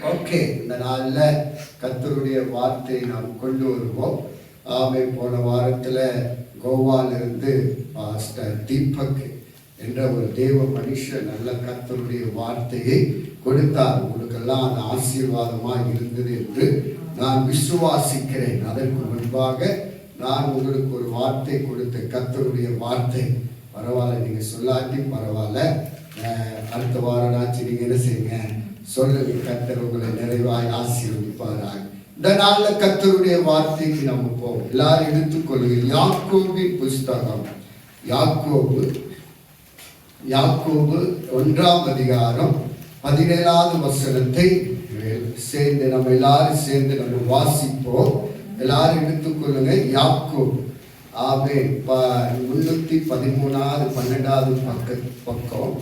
Okay, இந்த நாளில் கர்த்தருடைய வார்த்தையை நாம் கொண்டு வருவோம். போன வாரத்தில் கோவாலிருந்து பாஸ்டர் தீபக் என்ற ஒரு தேவ மனுஷன் நல்ல கர்த்தருடைய வார்த்தையை கொடுத்தார். உங்களுக்கெல்லாம் அது ஆசீர்வாதமாக இருந்தது என்று நான் விசுவாசிக்கிறேன். அதற்கு முன்பாக நான் உங்களுக்கு ஒரு வார்த்தை கொடுத்த கர்த்தருடைய வார்த்தை பரவாயில்ல, நீங்கள் சொல்லாட்டி பரவாயில்ல, அடுத்த வாரம் ஆச்சு நீங்கள் என்ன செய்யுங்க, சொல்லுங்க. கர்த்தர் உங்களை நிறைவாய் ஆசீர்வதிப்பாராக. இந்த நாளில் கர்த்தருடைய வார்த்தைக்கு நம்ம போவோம். எல்லாரும் எடுத்துக்கொள்ளுங்க. யாக்கோபின் புஸ்தகம், யாக்கோபு 1ஆம் அதிகாரம் 17வது வசனத்தை சேர்ந்து நம்ம எல்லாரும் சேர்ந்து நம்ம வாசிப்போம். எல்லாரும் எடுத்துக்கொள்ளுங்க. யாக்கோபு 313வது 12வது பக்கம்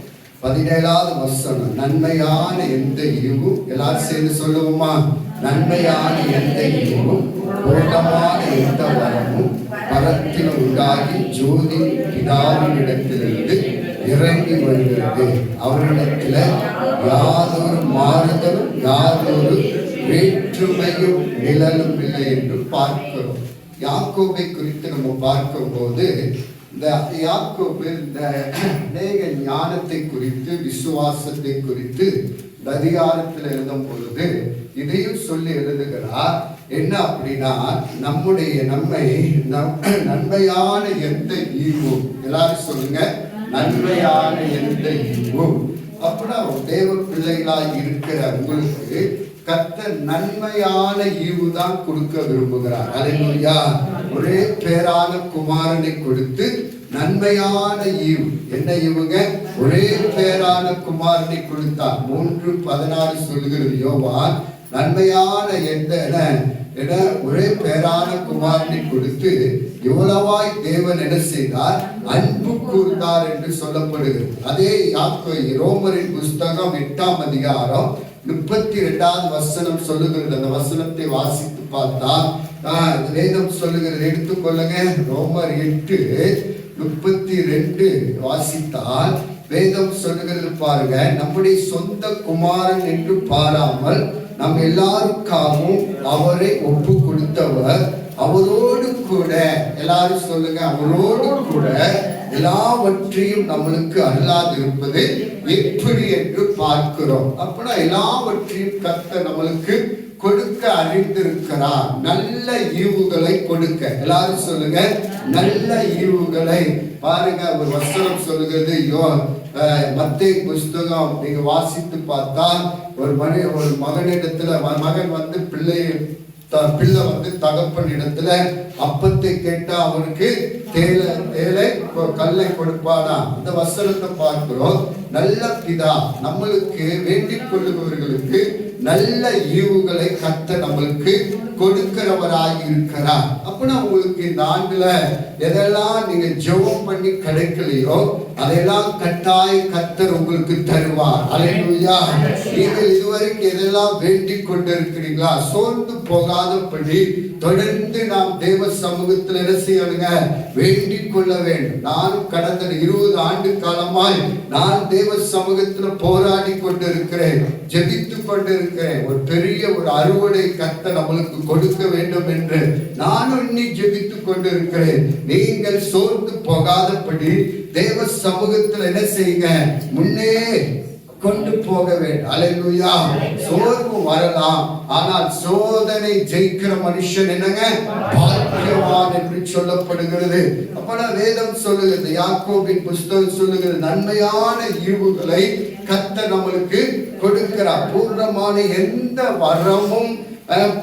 17வது வசனம். நன்மையான எந்த ஈவும், எல்லாரும் சேர்ந்து சொல்லுவோமா? நன்மையான எந்த ஈவும் பூர்ணமான எந்த வரமும் பரத்தில் உண்டாகி ஜோதி பிதாவினிடத்திலிருந்து இறங்கி வருகிறது. அவரிடத்தில் யாதொரு மாறுதலும் யாதொரு வேற்றுமையும் நிழலும் இல்லை என்று பார்க்கிறோம். யாக்கோபை குறித்து நம்ம பார்க்கும் போது இந்த யாக்கோபு இந்த அநேக ஞானத்தை குறித்து, விசுவாசத்தை குறித்து இந்த அதிகாரத்தில் எழுதும் பொழுது இதையும் சொல்லி எழுதுகிறார். என்ன அப்படின்னா, நன்மையான எந்த ஈவும், எல்லாரும் சொல்லுங்க, நன்மையான எந்த ஈவும். அப்படின்னா தேவ பிள்ளைகளாய் இருக்கிற உங்களுக்கு கர்த்தர் நன்மையான ஈவு தான் கொடுக்க விரும்புகிறார். அல்லேலூயா. ஒரே பேரான குமாரனை கொடுத்து நன்மையான ஈவு. என்ன ஈவுங்க? ஒரே பேரான குமாரனை கொடுத்தார். 3:16 சொல்லுகிறது யோவான். நன்மையான என ஒரே பேரான குமாரனை கொடுத்து இவ்வளவாய் தேவன் என்ன செய்தார்? அன்பு கூர்ந்தார் என்று சொல்லப்படுகிறது. அதே ரோமரின் புஸ்தகம் 8ஆம் அதிகாரம் 32வது வசனம் சொல்லுகிறது. அந்த வசனத்தை வாசித்து பார்த்தால் வேதம் சொல்லுகிறது. எடுத்துக்கொள்ளுங்க. ரோமர் 8:32 வாசித்தால் வேதம் சொல்லுகிறது பாருங்க. நம்முடைய சொந்த குமாரன் என்று பாராமல் நம் எல்லாருக்காகவும் அவரை ஒப்பு கொடுத்தவர், அவரோடு கூட, எல்லாரும் சொல்லுங்க, அவரோடு கூட எல்லாவற்றையும் நம்மளுக்கு அல்லாது இருப்பது எப்படி என்று பார்க்கிறோம். அப்படின்னா எல்லாவற்றையும் கர்த்தர் நம்மளுக்கு கொடுக்க அறிந்திருக்கிறார். நல்ல ஈவுகளை கொடுக்க. எல்லாரும் சொல்லுங்க, நல்ல ஈவுகளை. பாருங்க, ஒரு வசனம் சொல்லுகிறது. மத்தேயு புஸ்தகம் நீங்க வாசித்து பார்த்தால் ஒரு மகனிடத்துல, மகன் வந்து பிள்ளை தகப்பன் இடத்துல அப்பத்தை கேட்டா அவனுக்கு கல்லை கொடுப்பானா? அந்த வசனத்தை பார்க்கிறோம். நல்ல பிதா நம்மளுக்கு வேண்டிக் கொள்ளுபவர்களுக்கு நல்ல ஈவுகளை கர்த்தர் நம்மளுக்கு கொடுக்கிறவராக இருக்கிறார். அப்படின்னா உங்களுக்கு இந்த ஆண்டுல எதெல்லாம் நீங்க ஜெபம் பண்ணி கிடைக்கலையோ அதெல்லாம் கட்டாய கர்த்தர் உங்களுக்கு தருவார். அல்லேலூயா. நீங்கள் இதுவரைக்கும் எதெல்லாம் வேண்டிக் கொண்டிருக்கிறீங்களா, சோர்ந்து போகாதபடி தொடர்ந்து நாம் தேவ சமூகத்தில் என்ன செய்யணுங்க? வேண்டிக் கொள்ள வேண்டும். நான் கடந்த 20 ஆண்டு காலமாய் நான் தேவ சமூகத்தில் போராடி கொண்டிருக்கிறேன், ஜெபித்து கொண்டிருக்கிறேன். ஒரு பெரிய ஒரு அறுவடை கர்த்தர் நம்மளுக்கு கொடுக்க வேண்டும் என்று நானும் இன்னி ஜெபித்து கொண்டிருக்கிறேன். நீங்கள் சோர்ந்து போகாதபடி தேவ சமூகத்தில் என்ன செய்யுங்க? முன்னே கொண்டு போக வேண்டும். அல்லேலூயா. சோர்வு வரலாம், ஆனால் சோதனை ஜெயிக்கிற மனுஷன் என்னங்க? பாக்கியவான் என்று சொல்லப்படுகிறது. அப்பதான் வேதம் சொல்லுகிறது. யாக்கோபின் புஸ்தகம் சொல்லுகிறது, நன்மையான ஈவுகளை கர்த்தர் நம்மளுக்கு கொடுக்கிறார். பூர்ணமான எந்த வரமும்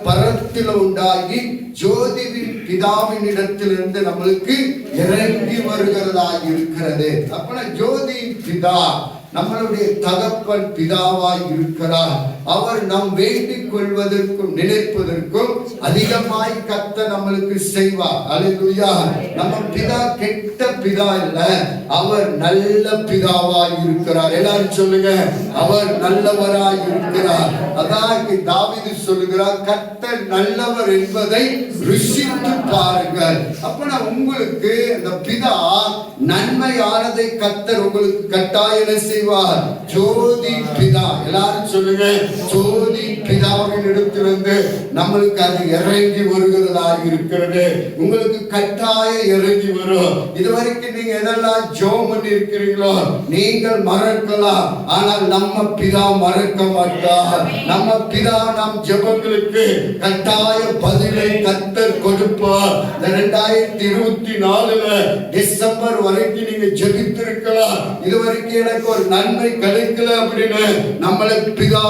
பரத்தில் உண்டாகி ஜோதிவின் பிதாவின் இடத்திலிருந்து நம்மளுக்கு இறங்கி வருகிறதா இருக்கிறது. அப்ப ஜோதி பிதா நம்மளுடைய தகப்பன் பிதாவாய் இருக்கிறார். அவர் நாம் வேண்டிக் கொள்வதற்கும் நினைப்பதற்கும் அதிகமாய் கர்த்தர் நம்மளுக்கு செய்வார். அல்லேலூயா. நம்ம பிதா கெட்ட பிதா இல்ல, அவர் நல்ல பிதாவாய் இருக்கிறார். எல்லாரும் சொல்லுங்க, அவர் நல்லவராய் இருக்கிறார். அதான் தாவீது சொல்லுகிறார், கர்த்தர் நல்லவர் என்பதை ருசித்து பாருங்கள். அப்ப உங்களுக்கு அந்த பிதா நன்மையானதை கர்த்தர் உங்களுக்கு கட்டாயம் செய்வார். ஜோதி பிதா. எல்லாரும் சொல்லுங்க, ஜோதி பிதாவின் இடத்திலிருந்து நம்மளுக்கு அது இறங்கி வருகிறதா இருக்கிறது. உங்களுக்கு கட்டாயம் இறங்கி வரும். இதுவரைக்கும் நீங்க எதெல்லாம் ஜெபம் பண்ணி இருக்கிறீங்களோ நீங்கள் மறக்கலாம், ஆனால் நம்ம பிதா மறக்க மாட்டார். நம்ம பிதா நம் ஜெபங்களுக்கு கட்டாய பதிலை கர்த்தர் கொடுப்பார். 2024 டிசம்பர் வரைக்கும் நீங்க ஜெபித்திருக்கலாம், இதுவரைக்கும் எனக்கு ஒரு நன்மை கிடைக்கல அப்படின்னு நம்மளை பிதா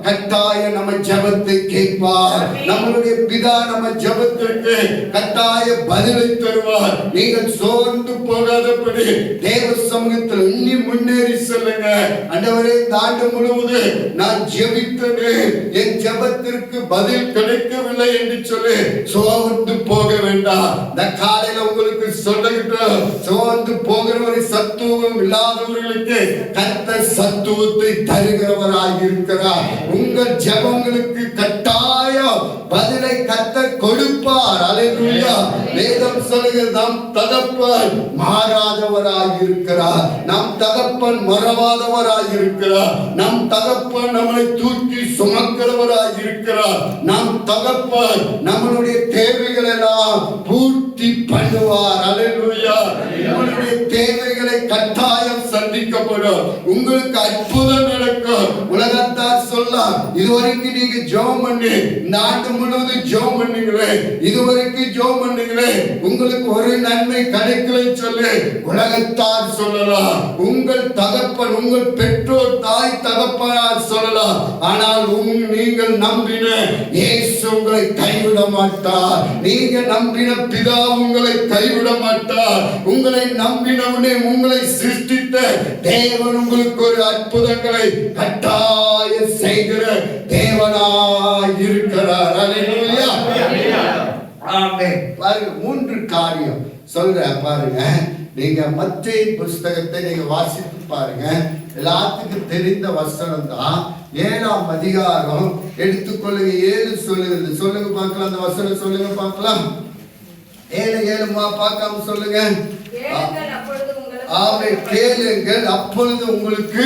கட்டாய நம்ம ஜெபத்தை கேட்பார். நம்மளுடைய பிதா நம்ம ஜெபத்திற்கு கட்டாய பதிலை தருவார். நீங்கள் சோர்ந்து போகாதபடி தேவ சமூகத்தில் இன்னி முன்னேறி செல்லுங்க. ஆண்டவரே, இந்த ஆண்டு முழுவதும் நான் ஜெபித்தேன், என் ஜெபத்திற்கு பதில் கிடைக்கவில்லை என்று சொல்லி சோர்ந்து போக வேண்டாம். இந்த காலையில உங்களுக்கு சொல்லுகின்றோம், சோர்ந்து போகிறவரை சத்துவம் இல்லாதவர்களுக்கு கர்த்தர் சத்துவத்தை தருகிறவராக இருக்கிறார். உங்கள் ஜெபங்களுக்கு கட்டாயம் பதிலை கர்த்தர் கொடுப்பார். அல்லேலூயா. வேதம் சொல்லுகிறது, நம் தகப்பன் மாறாதவராக இருக்கிறார், நம் தகப்பன் மறவாதவராக இருக்கிறார், நம் தகப்பன் நம்மளை தூக்கி சுமக்கிறவராக இருக்கிறார், நம் தகப்பன் நம்மளுடைய தேவைகள் எல்லாம் பூர்த்தி பண்ணுவார். அல்லேலூயா. உங்களுடைய தேவைகளை கட்டாயம் சந்திக்கப்படும். உங்களுக்கு அற்புதம் நடக்கும். உலகத்தார் சொல்லலாம், இதுவரைக்கும் நீங்க ஜெபம் பண்ணி இந்த ஆண்டு முழுவதும் ஜெபம் பண்ணீங்களே, இதுவரைக்கும் ஜெபம் பண்ணீங்களே, உங்களுக்கு ஒரு நன்மை கிடைக்கலன்னு சொல்லி உலகத்தார் சொல்லலாம். உங்கள் தகப்பன், உங்கள் பெற்றோர், தாய் தகப்பனார் சொல்லலாம். ஆனால் நீங்கள் நம்பின இயேசு உங்களை கைவிட மாட்டார். நீங்க நம்பின பிதா உங்களை கைவிட மாட்டார். உங்களை நம்பினவனே உங்களை சிருஷ்டித்த தேவன் உங்களுக்கு ஒரு அற்புதங்களை கட்டாய செய்கிற தேவனாய் இருக்கிறார். அல்லேலூயா. ஆமென். பாருங்க, 3 காரியம் சொல்ற பாருங்க. நீங்க மத்தேயு புஸ்தகத்தை நீங்க வாசித்து பாருங்க. எல்லாத்துக்கும் தெரிந்த வசனம் தான். 7ஆம் அதிகாரம் எடுத்துக்கொள்ளுங்க. 7 சொல்லுகிறது. சொல்லுங்க பார்க்கலாம், அந்த வசனம் சொல்லுங்க பார்க்கலாம். 7 பார்க்காம சொல்லுங்க. கேளுங்கள், அப்பொழுது உங்களுக்கு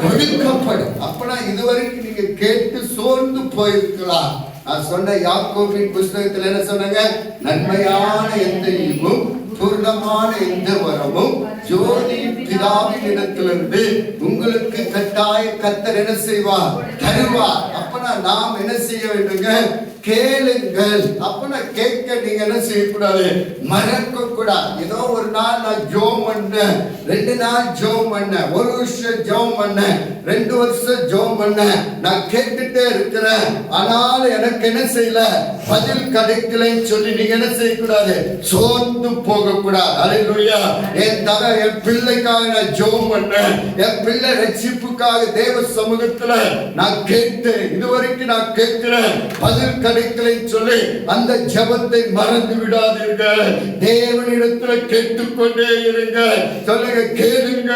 கொடுக்கப்படும். அப்பனா இதுவரைக்கும் நீங்க கேட்டு சோர்ந்து போயிருக்கலாம். நான் சொன்ன யாக்கோபின் புஸ்தகத்தில் என்ன சொன்னாங்க? நன்மையான எந்த ஈவும் பூர்ணமான எந்த வரமும் ஜோதி பிதாவின் இடத்திலிருந்து உங்களுக்கு கட்டாய கர்த்தர் என்ன செய்வார்? தருவார். அப்பனா நாம் என்ன செய்ய வேண்டுங்க? கேளுங்கள். அப்பனா கேட்க நீங்க என்ன செய்யக்கூடாது? மறக்க கூடாது. ஏதோ ஒரு நாள் நான் ஜெபம் பண்ணேன், 2 நாள் ஜெபம் பண்ணேன், 1 வருஷம் ஜெபம் பண்ணேன், 2 வருஷம் ஜெபம் பண்ணேன், நான் கேட்டுட்டே இருக்கிறேன், ஆனாலும் எனக்கு என்ன செய்யல, பதில் கிடைக்கலன்னு சொல்லி நீங்க என்ன செய்யக்கூடாது? சோர்ந்து போக கூடாது. அல்லேலூயா. என் பிள்ளைக்காக நான் ஜெபம் பண்ணேன், என் பிள்ளை ரட்சிப்புக்காக தேவ சமூகத்துல நான் கேட்டேன், இதுவரைக்கும் நான் கேட்கிறேன், பதில் கிடைக்கலன்னு சொல்லி அந்த ஜெபத்தை மறந்து விடாதீர்கள். தேவனிடத்துல கேட்டுக்கொண்டே இருங்க. சொல்லுங்க, கேளுங்க.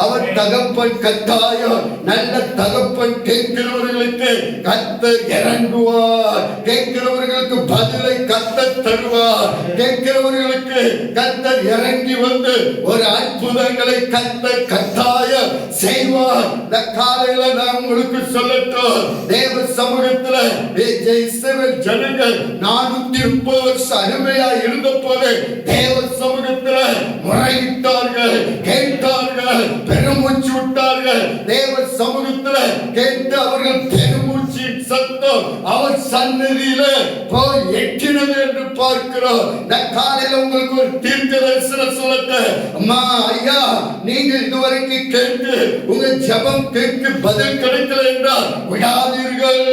அவர் தகப்பன் கட்டாயம் நல்ல தகப்பன். கேட்கிறவர்களுக்கு கர்த்தர் இறங்குவார். கேட்கிறவர்களுக்கு பதிலை கர்த்தர் தருவார். கேட்கிறவர்களுக்கு கர்த்தர் இறங்கி வந்து ஒரு அற்புதங்களை கர்த்தர் கட்டாயம் செய்வார். இந்த காலையில நான் உங்களுக்கு சொல்லட்டும், தேவ சமூகத்துல இஸ்ரவேல் ஜனங்கள் 430 வருஷம் அருமையா இருந்த போது தேவ சமூகத்துல முறையிட்டார்கள், கேட்டார்கள், பெருமூச்சு விட்டார்கள். தேவ சமூகத்துல கேட்டு அவர்கள் பெருமூச்சின் சத்தம் அவர் சன்னதியில போய் எட்டினது என்று பார்க்கிறோம். இந்த காலையில உங்களுக்கு ஒரு தீர்க்க தரிசனம் சொல்லட்டு. அம்மா, ஐயா, நீங்க இதுவரைக்கும் கேட்டு உங்க ஜெபம் கேட்க பதில் கிடைக்கல என்றால் விடாதீர்கள்.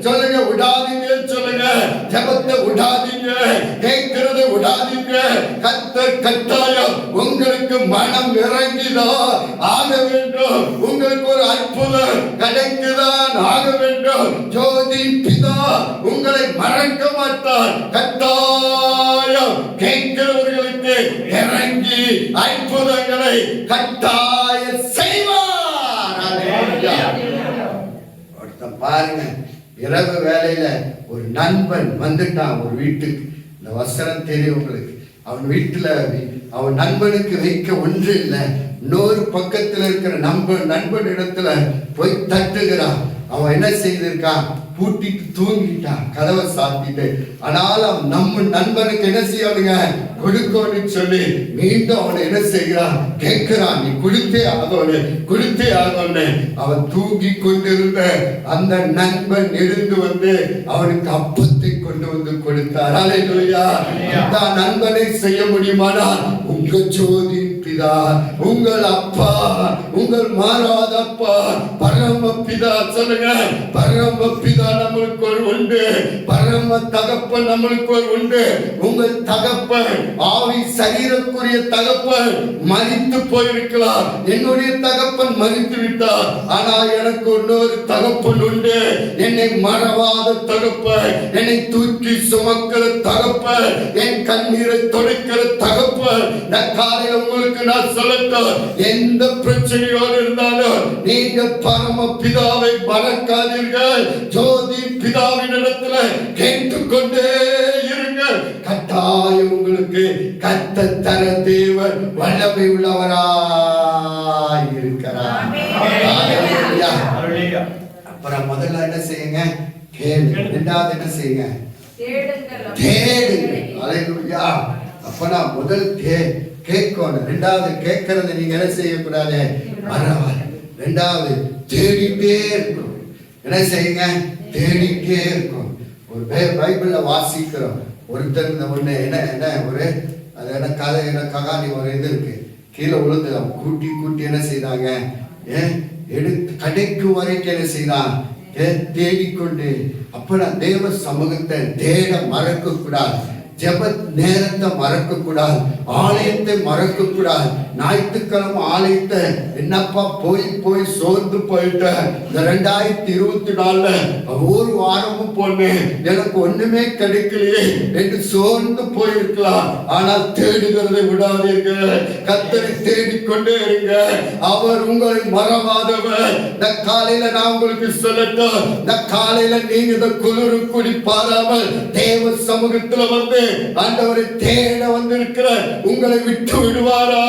சொல்லுங்க, விடாதீங்க. சொல்லுங்க, ஜெபத்தை விடாதீங்க, கேட்கிறதை விடாதீங்க. கர்த்தர் கட்டாயம் உங்களுக்கு மனம் இறங்கிதான் ஆக வேண்டும். உங்களுக்கு ஒரு அற்புதம் கிடைக்குதான் ஆக வேண்டும். ஜோதி பிதா உங்களை மறக்க மாட்டார். கட்டாயம் கேட்கிறவர்களுக்கு இறங்கி அற்புதங்களை கட்டாய செய்வார். பாருங்க, இரவு வேலையில ஒரு நண்பன் வந்துட்டான் ஒரு வீட்டுக்கு. இந்த வசனம் தெரியும் உங்களுக்கு. அவன் வீட்டுல அவன் நண்பனுக்கு வைக்க ஒன்று இல்லை. இன்னொரு பக்கத்துல இருக்கிற நண்பன் இடத்துல போய் தட்டுகிறான். அவன் என்ன செய்திருக்கான்? பூட்டிட்டு தூங்கிட்டான், கதவை சாத்திட்டு. ஆனாலும் நம்ம நண்பனுக்கு என்ன செய்யணுங்க? கொடுக்கணும்னு சொல்லி மீண்டும் அவனை என்ன செய்கிறான்? கேட்கிறான், நீ கொடுத்தே ஆகணும், கொடுத்தே ஆகணும். அவன் தூங்கி கொண்டிருந்த அந்த நண்பன் எழுந்து வந்து அவனுக்கு அப்பத்தை கொண்டு வந்து கொடுத்தார். அல்லேலூயா. அந்த நண்பனை செய்ய முடியுமானா உங்க ஜோதியின் பிதா, உங்கள் அப்பா, உங்கள் மாறாத அப்பா பரம பிதா. சொல்லுங்க, பரம பிதா நம்மளுக்கு ஒரு உண்டு, பரம தகப்பன் நம்மளுக்கு ஒரு உண்டு. உங்கள் தகப்பன் ஆவி சரீரக்குரிய தகப்பன் மரித்து போயிருக்கலாம், என்னுடைய தகப்பன் மரித்து விட்டார். ஆனால் எனக்கு இன்னொரு தகப்பன் உண்டு, என்னை மறவாத தகப்பன், என்னை தூக்கி சுமக்கிற தகப்பன், என் கண்ணீரை துடைக்கிற தகப்பன். இந்த காலையில் உங்களுக்கு நான் சொல்லட்டும், எந்த பிரச்சனையோடு இருந்தாலும் நீங்க பரம பிதாவை மறக்காதீர்கள். ஜோதி பிதாவின் இடத்துல கேட்டுக்கொண்டே இருங்க. கட்டாயம் உங்களுக்கு கர்த்தர் தர தேவன் வல்லமை உள்ளவராய் இருக்கிறார். அப்புறம் முதல்ல என்ன செய்யுங்க? கேளு. இரண்டாவது என்ன செய்யுங்க? தேடுங்க. அல்லேலூயா. அப்பனா முதல் கேட்கணும். ரெண்டாவது கேட்கறது நீங்க என்ன செய்யக்கூடாது? பரவாயில்ல. ரெண்டாவது தேடிட்டே இருக்கணும். என்ன செய்யுங்க? தேடிட்டே இருக்கும். ஒரு பைபிள்ல வாசிக்கிறோம், ஒருத்தர் ஒண்ணு என்ன ஒரு அது என்ன கதை, என்ன ககானி, ஒரு இது இருக்கு, கீழே விழுந்து கூட்டி கூட்டி என்ன செய்தாங்க? எடுத்து கடைக்கு வரைக்கும் என்ன செய்தான்? தேடிக்கொண்டு. அப்ப நான் தேவ சமூகத்தை தேட மறக்க கூடாது, ஜெப நேரத்தை மறக்க கூடாது, ஆலயத்தை மறக்க கூடாது. ஞாயிற்றுக்கிழமை ஆலயத்தை என்னப்பா போய் போய் சோர்ந்து போயிட்ட. இந்த 2024 ஒரு வாரமும் போனேன், எனக்கு ஒண்ணுமே கிடைக்கலையே என்று சோர்ந்து போயிருக்கலாம். ஆனால் தேடுகிறதை விடாதீர்கள், கர்த்தரை தேடிக்கொண்டே இருங்க. அவர் உங்களை மறவாதவர். இந்த காலையில நான் உங்களுக்கு சொல்லட்டும், இந்த காலையில நீங்க இந்த குளிரு குடி பாராமல் தேவ சமூகத்துல வந்து ஆண்டவரை தேட வந்திருக்கிற உங்களை விட்டு விடுவாரா?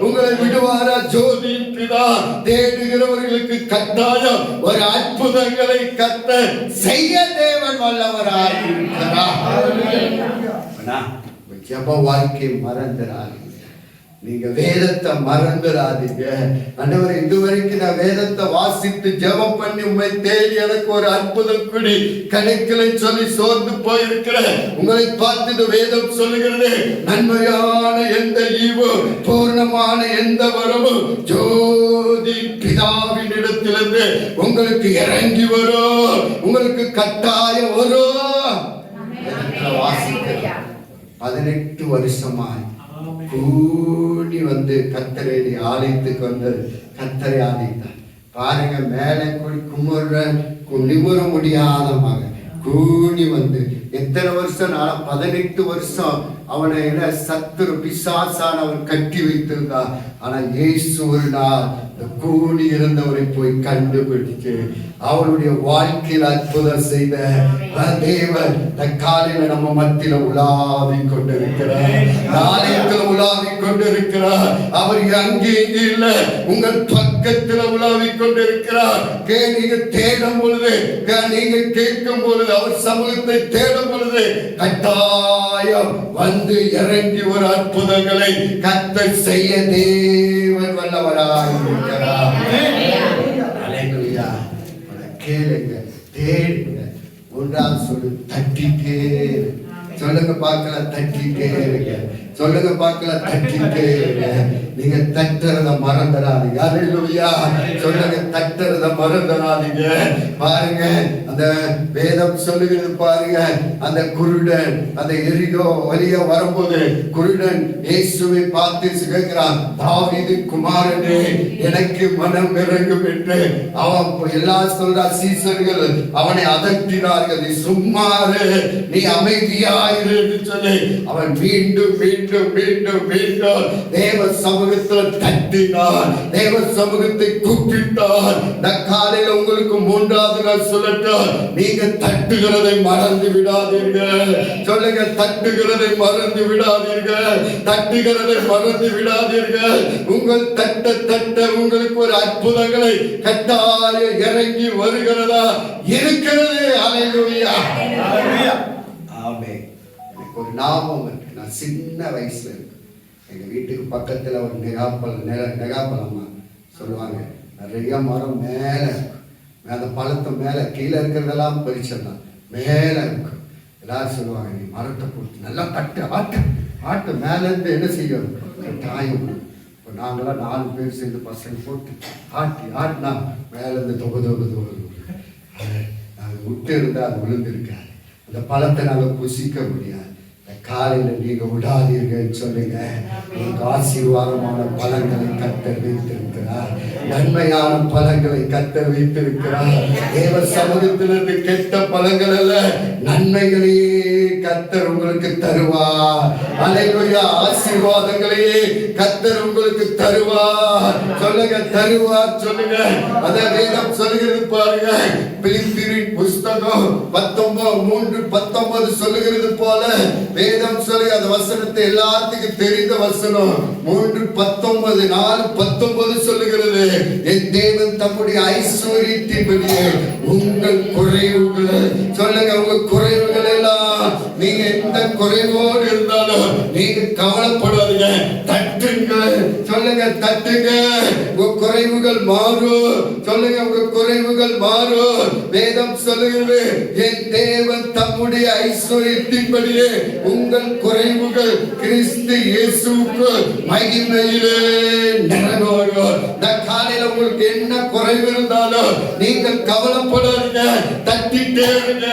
உங்களை விடுவாரா? ஜோதி பிதா தேடுகிறவர்களுக்கு கட்டாயம் ஒரு அற்புதங்களை கர்த்தர் செய்ய தேவன் வல்லவராய் இருக்கிறார். ஜெப வாழ்க்கை மறந்துடாதீங்க, நீங்க வேதத்தை மறந்துடாதீங்க. ஆண்டவரே, இதுவரைக்கும் நான் வேதத்தை வாசித்து ஜெபம் பண்ணி உண்மை தேடி எனக்கு ஒரு அற்புதம் கூடி கிடைக்கல சொல்லி சோர்ந்து போயிருக்கிறேன். உங்களை பார்த்து இந்த வேதம் சொல்லுகிறது, நன்மையான எந்த ஈவோ பூர்ணமான எந்த வரமும் ஜோதி பிதாவின் இடத்திலிருந்து உங்களுக்கு இறங்கி வரும், உங்களுக்கு கட்டாயம் வரும். வாசிக்கிறேன். 18 வருஷமாய் கூடி வந்து கர்த்தரை ஆலயத்துக்கு வந்து கர்த்தரை ஆலயித்தார். பாருங்க, மேலே கூடி நிமிர முடியாத மகன் கூடி வந்து எத்தனை வருஷம்? 18 வருஷம் அவனை சத்துரு பிசாசானவன் கட்டி வைத்திருந்தா. ஆனா இயேசு ஒரு நாள் கூடி இருந்தவரை போய் கண்டுபிடிச்சு அவருடைய வாழ்க்கையில் அற்புதம் செய்த தேவன் காலையில நம்ம மத்தியில உலாவி கொண்டிருக்கிறார், ஆலயத்தில் உலாவி கொண்டிருக்கிறார். அவர் அங்கே இங்கே இல்ல, உங்கள் பக்கத்தில் உலாவி கொண்டிருக்கிறார். நீங்க தேடும் பொழுது, நீங்க கேட்கும் பொழுது, அவர் சமூகத்தை தேடும் பொழுது கட்டாயம் வந்து இறங்கி ஒரு அற்புதங்களை கர்த்தர் செய்ய தேவன் வல்லவராய் இருக்கிறார். அல்லேலூயா. கேளுங்க, தேடுங்க. ஒன்றாவது சொல்லு, தட்டிட்டே சொல்லுங்க பார்க்கலாம், தட்டிட்டே இருங்க. சொல்லுங்க பார்க்கலாம், தட்டிட்டே இருங்க. நீங்க தட்டுறத மறந்துடாதீங்க. அல்லேலூயா. சொல்லுங்க, தட்டுறத மறந்துடாதீங்க. பாருங்க, அந்த வேதம் சொல்லுகிறது பாருங்க, அந்த குருடன் அந்த எரிகோ வழிய வரும்போது குருடன் இயேசுவை பார்த்து கேட்கிறான், தாவீது குமாரனே எனக்கு மனம் இறங்கும் என்று. அவன் எல்லாம் சொல்ற சீசர்கள் அவனை அதட்டினார்கள், நீ சும்மாறு, நீ அமைதியாயிரு என்று சொல்லி அவன் மீண்டும் மீண்டும் மீண்டும் மீண்டும் மீண்டும் தேவ சமூகத்தில் தட்டினார், தேவ சமூகத்தை கூப்பிட்டார். இந்த காலையில உங்களுக்கு மூன்றாவது நாள் சொல்லட்டும், நீங்க தட்டுகிறதை மறந்து விடாதீர்கள். சொல்லுங்க, தட்டுகிறதை மறந்து விடாதீர்கள், தட்டுகிறதை மறந்து விடாதீர்கள். உங்கள் தட்ட தட்ட உங்களுக்கு ஒரு அற்புதங்களை கட்டாய இறங்கி வருகிறதா இருக்கிறது. அல்லேலூயா, ஆமென். எனக்கு ஒரு ஞாபகம் இருக்கு. நான் சின்ன வயசுல இருக்கு, எங்க வீட்டுக்கு பக்கத்துல ஒரு நெகாப்பழமா சொல்லுவாங்க, நிறைய மரம் மேல இருக்கும். அந்த பழத்தை மேல கீழே இருக்கிறதெல்லாம் பறிச்சிடலாம், மேல இருக்கும். எல்லாரும் சொல்லுவாங்க, நீ மரத்தை போட்டு நல்லா தட்டு ஆட்டு ஆட்டு மேல இருந்து என்ன செய்யும், காயம். இப்போ நாங்களாம் 4 பேர் சேர்ந்து பசங்க போட்டு ஆட்டி ஆட்டினா மேல இருந்து தொகு அது விட்டு இருந்தா அது விழுந்திருக்காது. அந்த பழத்தை நாங்கள் புசிக்க முடியாது. காலையில நீங்க விடாதீர்கள். சொல்லுங்க, உங்களுக்கு ஆசீர்வாதமான பழங்களை கர்த்தர் வைத்திருக்கிறார், நன்மையான பழங்களை கர்த்தர் வைத்திருக்கிறார். தேவ சமூகத்திலிருந்து கெட்ட பழங்கள் அல்ல, நன்மைகளையே கர்த்தர் உங்களுக்கு தருவார். அல்லேலூயா, ஆசீர்வாதங்களையே கர்த்தர் உங்களுக்கு தருவார். சொல்லுங்க, தருவார். சொல்லுங்க, அத வேதம் சொல்லுகிறது பாருங்க. பிலிப்பியரின் புஸ்தகம் 19:19 சொல்லுகிறது போல வேதம் சொல்லி அந்த வசனத்தை எல்லாத்துக்கும் தெரிந்த வசனம் 3:19 4:19 சொல்லுகிறது, என் தேவன் தம்முடைய ஐஸ்வரியத்தின்படியே உங்கள் குறைவுகள், சொல்லுங்க, உங்க குறைவுகள் எல்லாம், நீங்க எந்த குறைவோடு இருந்தாலும் நீங்க கவலைப்படாதீங்க, தட்டுங்க. சொல்லுங்க, தட்டுங்க, உங்க குறைவுகள் மாறும். சொல்லுங்க, உங்க குறைவுகள் மாறும். வேதம் சொல்லுகிறது, என் தேவன் தம்முடைய ஐஸ்வரியத்தின்படியே உங்கள் குறைவுகள் கிறிஸ்து இயேசுவுக்கு மகிமையிலே நிறைவேறும். இந்த காலையில உங்களுக்கு என்ன குறைவு இருந்தாலும் நீங்கள் கவலைப்படாதீங்க, தட்டிட்டே இருங்க.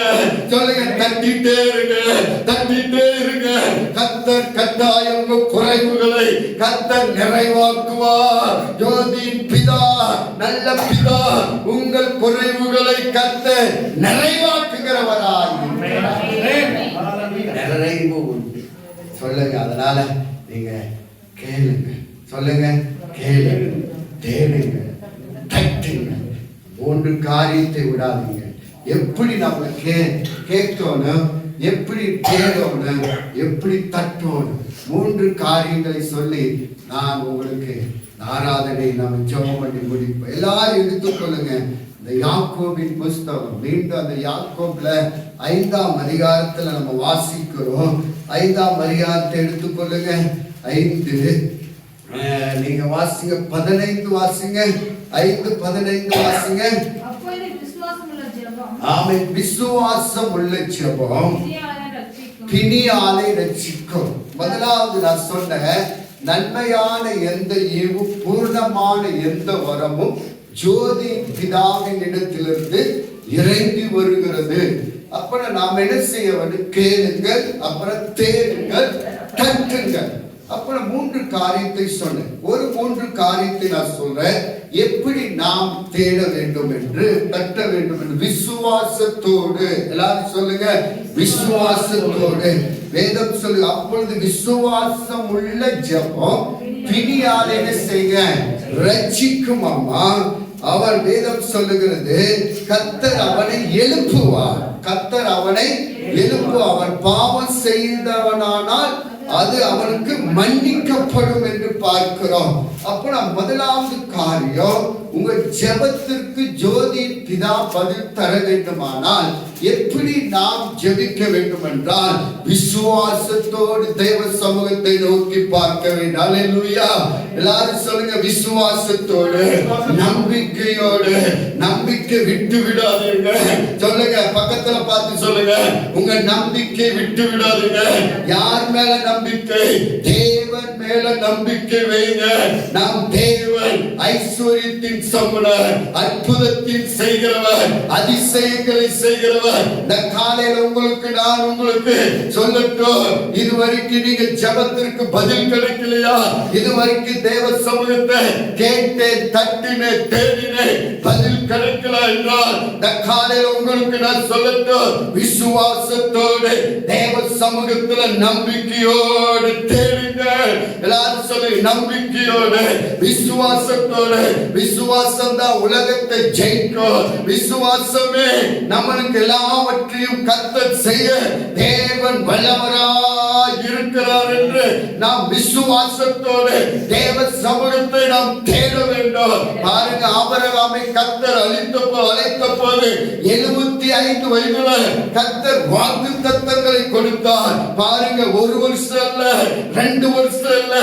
சொல்லுங்க, தட்டிட்டே இருங்க, தட்டிட்டே இருங்க. கர்த்தர் கட்டாயம் உங்கள் குறைவுகளை கர்த்தர் நிறைவாக்குவார். ஜோதியின் பிதா, நல்ல பிதா, உங்கள் குறைவுகளை கர்த்தர் நிறைவாக்குகிறவராய் நிறைவு உண்டு. சொல்லுங்க, அதனால நீங்க கேளுங்க. சொல்லுங்க, கேளுங்க, தேடுங்க, தட்டுங்க. 3 காரியத்தை விடாதீங்க. எப்படி நம்ம கேட்கணும், எப்படி தேடணும், எப்படி தட்டணும், 3 காரியங்களை சொல்லி நான் உங்களுக்கு ஆராதனை நம்ம ஜெபம் பண்ணி முடிப்போம். எல்லாரும் எடுத்துக்கொள்ளுங்க. இந்த யாக்கோபின் புஸ்தகம், மீண்டும் அந்த யாக்கோப்ல 5ஆம் அதிகாரத்துல நம்ம வாசிக்கிறோம். 5ஆம் அதிகாரத்தை எடுத்துக்கொள்ளுங்க. 5 நீங்க வாசிங்க, 15 வாசிங்க, 5:15 வாசிங்க. ஆமென். விசுவாசம் உள்ள ஜெபம் பிணியாலை ரட்சிக்கும். முதலாவது நான் சொன்ன நன்மையான எந்த ஈவும் பூர்ணமான எந்த வரமும் ஜோதி பிதாவின் இடத்திலிருந்து இறங்கி வருகிறது. அப்புறம் நாம் என்ன செய்ய வேண்டும், கேளுங்கள், அப்புறம் தேடுங்கள், தட்டுங்கள். அப்புறம் 3 காரியத்தை சொன்னேன். ஒரு 3 காரியத்தை நான் சொல்றேன், எப்படி நாம் தேட வேண்டும் என்று, தட்ட வேண்டும் என்று. விசுவாசத்தோடு, எல்லாரும் சொல்லுங்க, விசுவாசத்தோடு. வேதம் சொல்லு, அப்பொழுது விசுவாசம் உள்ள ஜெபம் பிணியால் என்ன செய்ய ரட்சிக்கும். அம்மா, அவர் வேதம் சொல்லுகிறது, கர்த்தர் அவனை எழுப்புவார். கர்த்தர் அவனை எழுப்புவார். அவன் பாவம் செய்தவனானால் அது அவனுக்கு மன்னிக்கப்படும் என்று பார்க்கிறோம். அப்ப முதலாவது காரியம், உங்க ஜெபத்திற்கு ஜோதி பிதா பதில் தர வேண்டுமானால் எப்படி நாம் ஜெபிக்க வேண்டும் என்றால், விசுவாசத்தோடு தேவ சமூகத்தை நோக்கி பார்க்க வேண்டும். அல்லேலூயா, எல்லாரும் சொல்லுங்க, விசுவாசத்தோடு, நம்பிக்கையோடு. நம்பிக்கை விட்டு விடாதீங்க. சொல்லுங்க, பக்கத்துல பார்த்து சொல்லுங்க, உங்க நம்பிக்கை விட்டு விடாதீங்க. யார் மேல நம்பிக்கை? தேவன் மேல நம்பிக்கை வைங்க. நாம் தேவன் ஐஸ்வரியத்தின் சமூகர், அற்புதத்தின் செய்கிறவர், அதிசயங்களை செய்கிறவர். இந்த காலையில உங்களுக்கு நான் உங்களுக்கு சொல்லட்டும், இதுவரைக்கும் நீங்க ஜெபத்திற்கு பதில் கிடைக்கலையா? இதுவரைக்கும் தேவ சமூகத்தை கேட்டேன், தட்டினேன், தேடினேன், பதில் கிடைக்கல என்றால் இந்த காலையில உங்களுக்கு நான் சொல்லட்டும், விசுவாசத்தோடு தேவ சமூகத்துல நம்பிக்கையோடு தேடுங்க. எல்லாரும் சொல்லி நம்பிக்கையோடு விசுவாசத்தோடு. விசுவாசம் தான் உலகத்தை ஜெயிக்கும். விசுவாசமே நம்மளுக்கு எல்லாவற்றையும் கர்த்தர் செய்ய தேவன் வல்லவராய் இருக்கிறார் என்று நாம் விசுவாசத்தோடு தேவ சமூகத்தை நாம் தேட வேண்டும். பாருங்க, ஆபிரகாமை கர்த்தர் அழைத்த போது 75 வயதுல கர்த்தர் வாக்குத்தத்தங்களை கொடுத்தார். பாருங்க, 1 வருஷம் இல்ல, 2 வருஷம் இல்ல,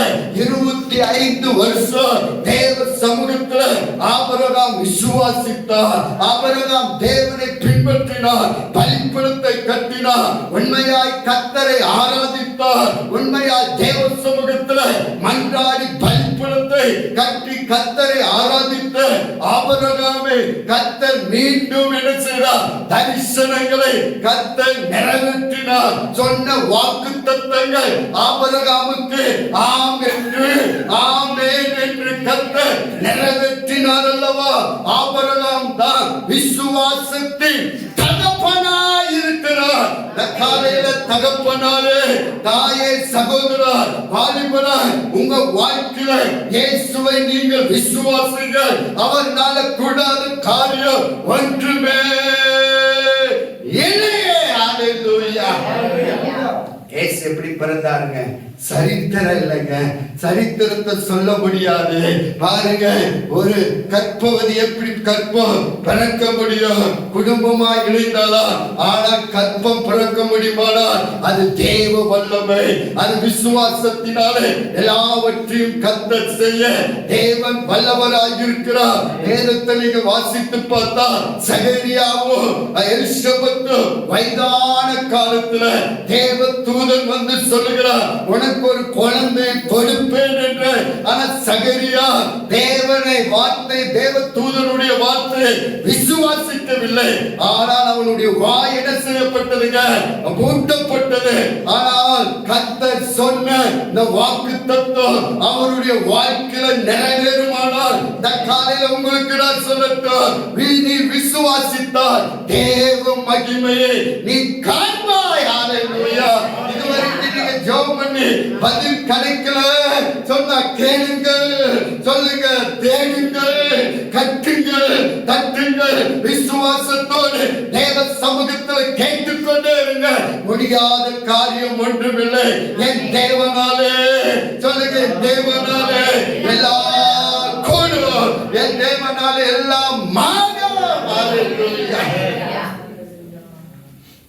25 வருஷம் தேவ சமூகத்துல ஆபிரகாம் விசுவாசித்தார். ஆபிரகாம் தேவனை பின்பற்றினார், பலிபீடத்தை கட்டினார், உண்மையாய் கர்த்தரை ஆராதித்தார், உண்மையாய் தேவ சமூகத்துல மன்றாடி பலிபீடத்தை கட்டி கர்த்தரை ஆராதித்த ஆபிரகாமை கர்த்தர் மீண்டும் என்ன செய்தார்? தரிசனங்களை கர்த்தர் நிறைவேற்றினார். சொன்ன வாக்குத்தத்தங்கள் ஆபிரகாமுக்கு ஆம் என்று ஆமென் என்று கர்த்தர் நிறைவேற்றினார் அல்லவா? ஆபிரகாம் தான் விசுவாசத்தின் தகப்பனாய் இருக்கிறார். காலையில தகப்பனாரே, தாயே, சகோதரா, வாலிபனாய் உங்க வாழ்க்கையில இயேசுவை நீங்கள் விசுவாசிங்கள். அவர்னால கூடாத காரியம் ஒன்றுமே இல்லையே. ஹல்லேலூயா. இயேசு எப்படி பிறந்தாருங்க? சரித்திரம் இல்லைங்க, சரித்திரத்தை சொல்ல முடியாது. பாருங்க, ஒரு கற்பவதி எப்படி கற்பம் பிறக்க முடியும்? குடும்பமா இணைந்தாலா? ஆனா கற்பம் பிறக்க முடியுமானா அது தேவ வல்லமை, அது விசுவாசத்தினாலே எல்லாவற்றையும் கர்த்தர் செய்ய தேவன் வல்லவராய் இருக்கிறார். வேதத்தை நீங்க வாசித்து பார்த்தா சகரியாவும் எலிசபெத்தும் வயதான காலத்துல தேவ தூதன் வந்து சொல்லுகிறார், உனக்கு ஒரு குழந்தை கொடுப்பேன் என்று. ஆனா சகரியா தேவனை வார்த்தை, தேவ தூதனுடைய வார்த்தை விசுவாசிக்கவில்லை. ஆனால் அவனுடைய வாய் என்ன செய்யப்பட்டதுங்க? மூட்டப்பட்டது. ஆனால் கர்த்தர் சொன்ன இந்த வாக்குத்தத்தம் அவருடைய வாழ்க்கையில நிறைவேறுமானால் இந்த காலையில உங்களுக்கு நான் சொல்லட்டும், நீ விசுவாசித்தால் தேவ மகிமையை நீ காண்பாய். ஹல்லேலூயா. இதுவரைக்கும் நீங்க ஜெபம் பண்ணி பதில் கிடைக்கல சொன்னா கேளுங்கள், சொல்லுங்க, தேடுங்கள், கட்டுங்கள், தட்டுங்கள். விசுவாசத்தோடு தேவ சமூகத்தில் கேட்டுக்கொண்டே இருங்க. முடியாத காரியம் ஒன்றுமில்லை. என் தேவனாலே, சொல்லுங்க, தேவனாலே எல்லாம் கூடும், என் தேவனாலே எல்லாம் மாறும். ஹல்லேலூயா.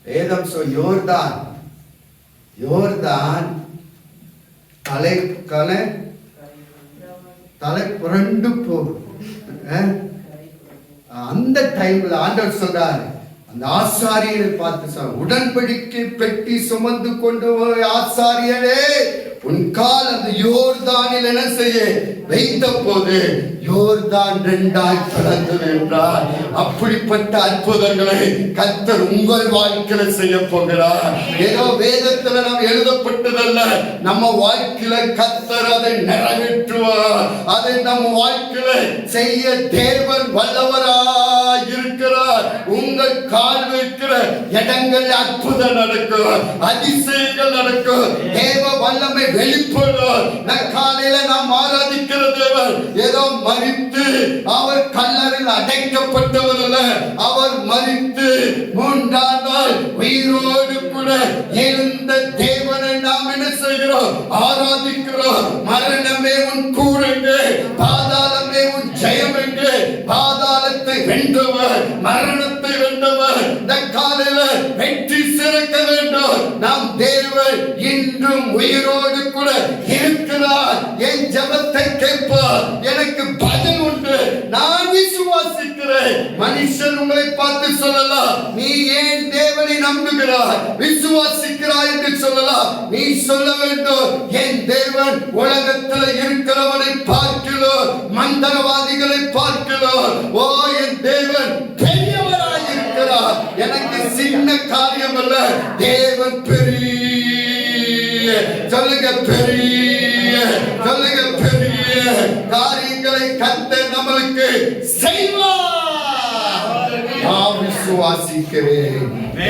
வேதம் யோர்தான் தலை புரண்டு போகும். அந்த டைம்ல ஆண்டவர் சொல்றார், அந்த ஆசாரியரை பார்த்து, உடன்படிக்கை பெட்டி சுமந்து கொண்டு ஆசாரியரே, உன் கால் அந்த யோர்தானில் என்ன செய்ய வைத்த போது யோர்தான் 2ஆய் பிளந்தது என்றார். அப்படிப்பட்ட அற்புதங்களை கர்த்தர் உங்கள் வாழ்க்கையில செய்ய போகிறார். ஏதோ வேதத்துல நாம் எழுதப்பட்டதல்ல, நம்ம வாழ்க்கையில கர்த்தர் அதை நிறைவேற்றுவார். அதை நம்ம வாழ்க்கையில செய்ய தேவன் வல்லவராய் இருக்கிறார். உங்கள் கால் வைக்கிற இடங்கள் அற்புதம் நடக்கும், அதிசயங்கள் நடக்கும், தேவ வல்லமை வெளிப்படும். காலையில நாம் ஆராதிக்கிற தேவன் ஏதோ மரித்து அவர் கல்லறையில் அடைக்கப்பட்டவர் அல்ல. அவர் மரித்து 3ஆம் நாள் உயிரோடு கூட எழுந்த தேவனை நாம் என்ன செய்கிறோம்? ஆராதிக்கிறோம். மரணமே உன் கூறுங்க, பாதாளமே உன் ஜெயம் எங்கே? பாதாளத்தை வென்றவர், மரணத்தை வென்றவர் இந்த காலையில வெற்றி சிறக்க வேண்டும். நாம் தேவன் இன்றும் உயிரோடு கூட இருக்கிறார். என் ஜெபத்தை கேட்பார், எனக்கு பதில் உண்டு. நான் விசுவாசிக்கிறேன். மனுஷன் உங்களை பார்த்து சொல்லலாம், நீ ஏன் தேவனை நம்புகிறாய், விசுவாசிக்கிறாய் என்று சொல்லலாம். நீ சொல்ல வேண்டும், என் தேவன் உலகத்தில் இருக்கிறவனை பார்க்கிறோம், மந்திரவாதிகளை பார்க்கிறோம். ஓ, என் தேவன் பெரியவராய் இருக்கிறார். எனக்கு சின்ன காரியம் அல்ல, தேவன் பெரிய, சொல்லுங்க, பெரிய, சொல்லுங்க, பெரிய காரியங்களை கர்த்தர் நம்மளுக்கு செய்வார். விசுவாசிக்கிறேன்.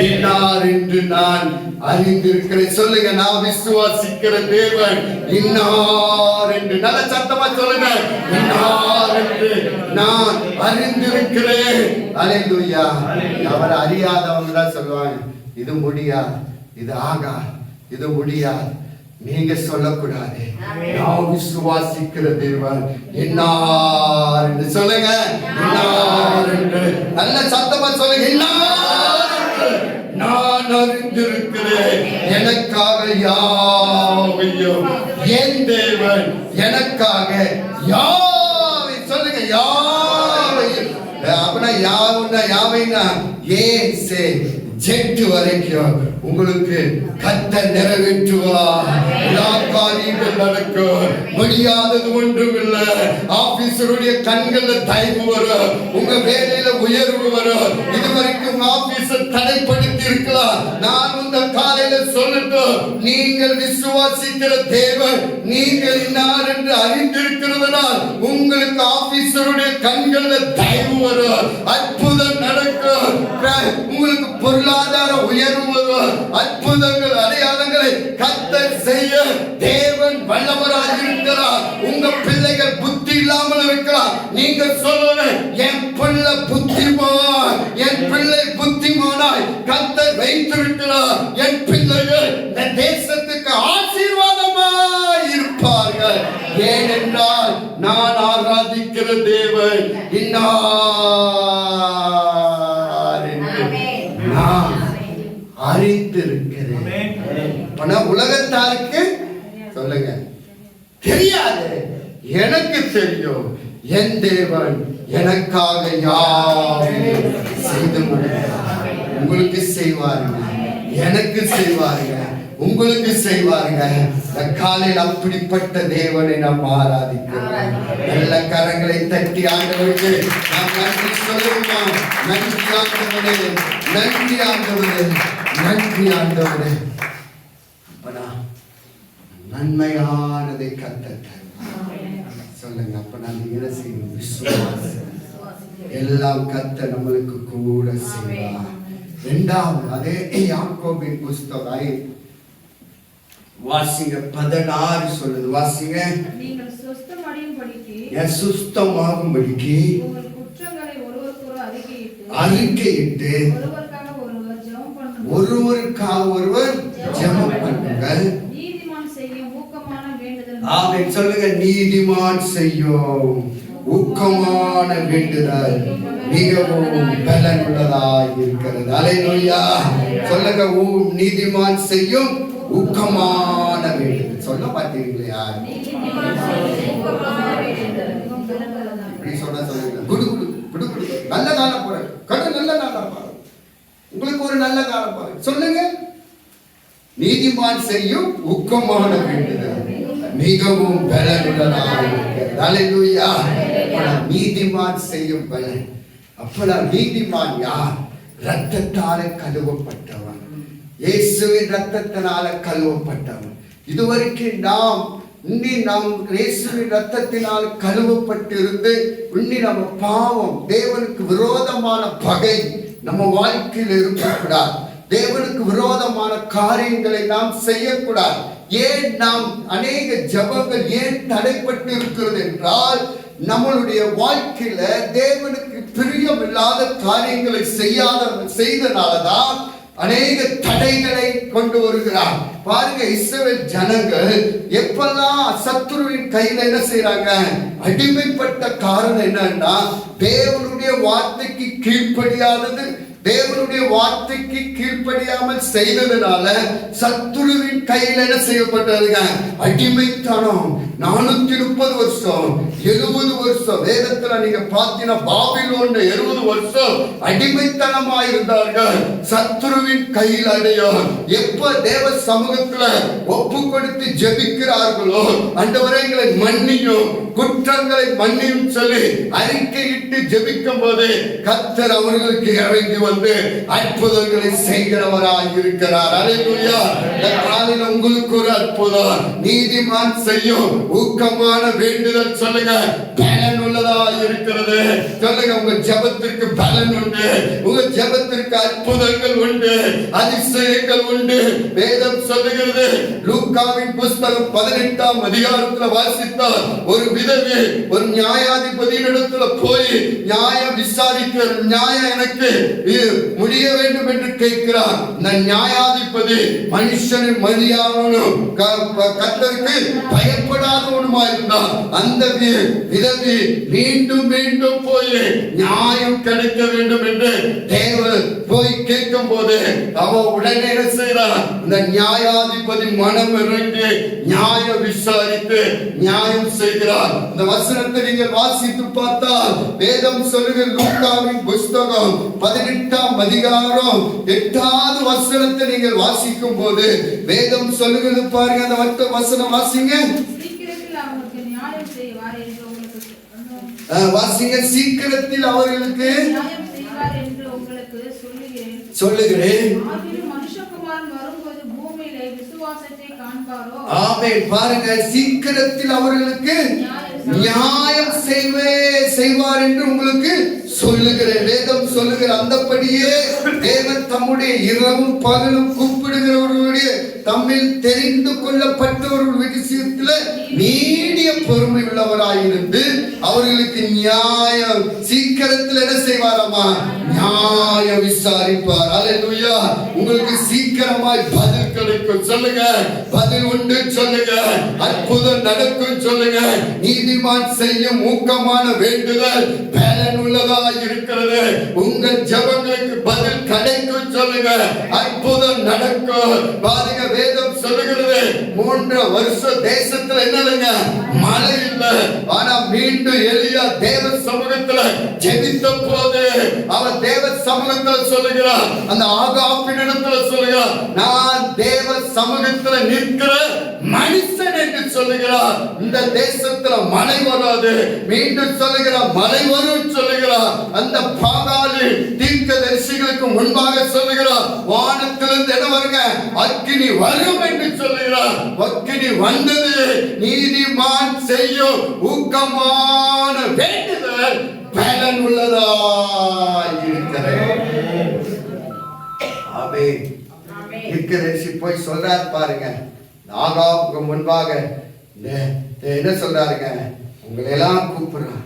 இன்னார் என்று நான் அறிந்திருக்கிறேன். சொல்லுங்க, நான் விசுவாசிக்கிற தேவன் இன்னார் என்று. நல்ல சத்தமா சொல்லுங்க, இன்னார் என்று நான் அறிந்திருக்கிறேன். அல்லேலூயா. அவர் அறியாதவங்க தான் சொல்லுவாங்க, இது முடியாது, இது ஆகா, இது முடியாது. நீங்க சொல்லக்கூடாது, நான் விசுவாசிக்கிற தேவன் இன்னார் என்று சொல்லுங்க. இன்னார் என்று நல்ல சத்தமா சொல்லுங்க. இன்னார் என்று நான் அறிந்திருக்கிறேன். எனக்காக யாவையும் என் தேவன் எனக்காக யாவை சொல்லுங்க. யாவையும் அப்படின்னா யாவுன்னா யாவைன்னா ஏன் சே ஜெட்டு வரைக்கும் உங்களுக்கு கர்த்தர் நிறைவேற்றுவார். எல்லா காரியங்கள் நடக்கும். முடியாதது ஒன்றும் இல்லை. ஆபீசருடைய கண்கள்ல தயவு வரும். உங்க வேலையில உயர்வு வரும். இதுவரைக்கும் ஆபீசர் தடைப்படுத்தி இருக்கலாம். நான் இந்த காலையில சொல்லட்டும், நீங்கள் விசுவாசிக்கிற தேவன் நீங்கள் இன்னார் என்று அறிந்திருக்கிறதுனால் உங்களுக்கு ஆபீசருடைய கண்கள்ல தயவு வரும். அற்புதம் நடக்கும். உங்களுக்கு பொருளாதார உயர்வு வரும். அற்புதங்கள் அடையாளங்களை கர்த்தர் செய்ய தேவன் வல்லவராக இருக்கிறார். உங்க பிள்ளைகள் புத்தி இல்லாமல் இருக்கலாம். நீங்க சொல்லணும், என் பிள்ளை புத்திமான், என் பிள்ளை புத்திமானாய் கர்த்தர் வைத்திருக்கிறார். என் பிள்ளைகள் இந்த தேசத்துக்கு ஆசீர்வாதமாய் இருப்பார்கள். ஏனென்றால் நான் ஆராதிக்கிற தேவன் இன்னார் நான் அறிந்திருக்கிறேன். உலகத்தாருக்கு சொல்லுங்க தெரியாது, எனக்கு தெரியும். என் தேவன் எனக்காக யாவையும் செய்து முடித்தார். உங்களுக்கு செய்வாருங்க, எனக்கு செய்வாருங்க, உங்களுக்கு செய்வாருங்க. இந்த காலையில் அப்படிப்பட்ட தேவனை நாம் ஆராதிக்கிறோம். நல்ல கரங்களை தட்டி ஆண்டவருக்கு நாம் நன்றி சொல்லுவோம். நன்றி ஆண்டவரே, நன்றி ஆண்டவரே, நன்றி ஆண்டவரே. நன்மையானதை கர்த்தர் சொல்லுங்க. அப்ப நான் என்ன செய்யணும்? விசுவாசம். எல்லாம் கர்த்தர் நம்மளுக்கு கூட செய்வார். இரண்டாவது அதே யாக்கோபின் புஸ்தகம் வாசிங்க 16 சொல்லுது. வாசிங்க. நீங்கள் சுஸ்தமாகும்படிக்கு அறிக்கையிட்டு ஒருவருக்காக ஒருவர் ஜெபம் பண்ணுங்கள். ஆமென் சொல்லுங்க. நீதிமான் செய்யும் ஊக்கமான வேண்டுதல் மிகவும் பலனுள்ளதாய் இருக்கிறது. அல்லேலூயா. சொல்லுங்க, நீதிமான் செய்யும் ஊக்கமான வேண்டுதல். சொல்ல மாட்டீங்களா? இப்படி சொன்னா சொல்லுங்க. குடு குடு குடு குடு. நல்ல காலம் போற கடு, நல்ல காலம் பாரு. உங்களுக்கு ஒரு நல்ல காலம் பாரு. சொல்லுங்க, நீதிமான் செய்யும் ஊக்கமான வேண்டுதல் மிகவும் பலனுள்ளதாய் இருக்கிறது. அல்லேலூயா. நீதிமான் செய்யும் பலன். அப்பதான் நீதிமான் யார்? இரத்தத்தால கழுவப்பட்டவன். இயேசுவின் இரத்தத்தினால கழுவப்பட்டவன். இதுவரைக்கும் நாம் இயேசுவின் இரத்தத்தினால் கழுவப்பட்டிருந்து நம்ம பாவம், தேவனுக்கு விரோதமான பகை நம்ம வாழ்க்கையில் இருக்கக்கூடாது. தேவனுக்கு விரோதமான காரியங்களை நாம் செய்யக்கூடாது. ஏன் நாம் அநேக ஜெபங்கள் ஏன் தடைப்பட்டு இருக்கிறது என்றால், நம்மளுடைய வாழ்க்கையில தேவனுக்கு பிரியமில்லாத காரியங்களை செய்தனாலதான் அநேக தடைகளை கொண்டு வருகிறார். பாருங்க, இஸ்ரவேல் ஜனங்கள் எப்பெல்லாம் சத்துருவின் கையில என்ன செய்யறாங்க, அடிமைப்பட்ட காரணம் என்னன்னா தேவனுடைய வார்த்தைக்கு கீழ்ப்படியாதது. தேவனுடைய வார்த்தைக்கு கீழ்ப்படியாமல் செய்ததுனால சத்துருவின் கையில் என்ன செய்யப்பட்டதுங்க? அடிமைத்தனம். 430 வருஷம் 70 வருஷம் வேதத்துல நீங்க பார்த்தீங்கன்னா பாபிலோன்ல 70 வருஷம் அடிமைத்தனமாயிருந்தார்கள். சத்துருவின் கையில் அடையும். எப்ப தேவ சமூகத்துல ஒப்பு கொடுத்து ஜெபிக்கிறார்களோ, ஆண்டவரே எங்களை மன்னியும், குற்றங்களை மன்னியும் சொல்லி அறிக்கையிட்டு ஜெபிக்கும் போது கர்த்தர் அவர்களுக்கு இறங்கி வந்து அற்புதங்களை செய்கிறவராய் இருக்கிறார். அல்லேலூயா. இந்த காலையில் உங்களுக்கு ஒரு அற்புதம். நீதிமான் செய்யும் ஊக்கமான வேண்டுதல் சொல்லுங்க, பலன் உள்ளதாய் இருக்கிறது. சொல்லுங்க, உங்க ஜெபத்திற்கு பலன் உண்டு, உங்க ஜெபத்திற்கு அற்புதங்கள் உண்டு, அதிசயங்கள் உண்டு. வேதம் சொல்லுகிறது, லூக்காவின் புஸ்தகம் 18ஆம் அதிகாரத்துல வாசித்தால் ஒரு விதவை ஒரு நியாயாதிபதியினிடத்துல போய் நியாயம் விசாரிக்கிற, நியாயம் எனக்கு முடிய வேண்டும் என்று கேட்கிறார். இந்த நியாயாதிபதி மனுஷனை மதியாதவனும் கர்த்தருக்கு பயப்படாதவனுமா இருந்தான். அந்த விதவி மீண்டும் மீண்டும் போய் நியாயம் கிடைக்க வேண்டும் என்று தேவன் போய் கேட்கும் போது அவ உடனே என்ன செய்கிறார்? இந்த நியாயாதிபதி மனம் இறங்கி நியாயம் விசாரித்து நியாயம் செய்கிறார். இந்த வசனத்தை நீங்கள் வாசித்து பார்த்தால் வேதம் சொல்லுகிற லூக்காவின் புஸ்தகம் 18ஆம் அதிகாரம் 8வது வசனத்தை நீங்கள் வாசிக்கும் போது வேதம் சொல்லுகிறது பாருங்க. அந்த வசனம் வாசிங்க, வாசிங்க. சீக்கிரத்தில் அவர்களுக்கு சொல்லுகிறேன். ஆமென். பாருங்க, சீக்கிரத்தில் அவர்களுக்கு நியாயம் செய்வார் என்று உங்களுக்கு சொல்லுகிறேன். வேதம் சொல்லுகிற அந்தபடியே தேவன் தம்முடைய இரவும் பகலும் கூப்பிடுகிறவர்களுடைய தம்மில் தெரிந்து கொள்ளப்பட்டவர்கள் விஷயத்துல நீடிய பொறுமை உள்ளவராயிருந்து அவர்களுக்கு நியாயம் சீக்கிரத்தில் என்ன செய்வாராமா? நியாயம் விசாரிப்பார். அல்லேலூயா. உங்களுக்கு சீக்கிரமாய் பதில் கிடைக்கும் சொல்லுங்க, பதில் உண்டு சொல்லுங்க, அற்புதம் நடக்கும் சொல்லுங்க. நீதிமான் செய்யும் ஊக்கமான வேண்டுதல் பலன் உள்ளதாக இருக்கிறது. உங்கள் ஜெபங்களுக்கு பதில் கிடைக்கும் சொல்லுங்க, அற்புதம் நடக்கும். பாருங்க, வேதம் சொல்லுகிறது 3 வருஷம் தேசத்துல என்னங்க மழை இல்லை. ஆனா மீண்டும் எலியா தேவ சமூகத்துல ஜெபித்த போது அவர் தேவ சமூகத்துல சொல்லுகிறார், அந்த ஆகாபின் இடத்துல சொல்லுகிறார், நான் தேவ சமூகத்துல நிற்கிற மனுஷன் என்று சொல்லுகிறார். இந்த தேசத்துல மழை வராது, மீண்டும் சொல்லுகிறார் மழை வரும் சொல்லுகிறார். அந்த பாகாலி தீர்க்கதரிசிகளுக்கு முன்பாக சொல்லுகிறார், வானத்திலிருந்து என்ன வருங்க? அக்கினி வரும் என்று சொல்லுகிறார். அக்கினி வந்தது. நீதிமான் செய்யும் ஊக்கமான வேண்டுதல் பலன் உள்ளதாய் இருக்கிறது. ஆமென். தீர்க்கதரிசி போய் சொல்றார் பாருங்க, ஆகாபுக்கு முன்பாக என்ன சொல்றாருங்க? உங்களை எல்லாம் கூப்பிடுறார்.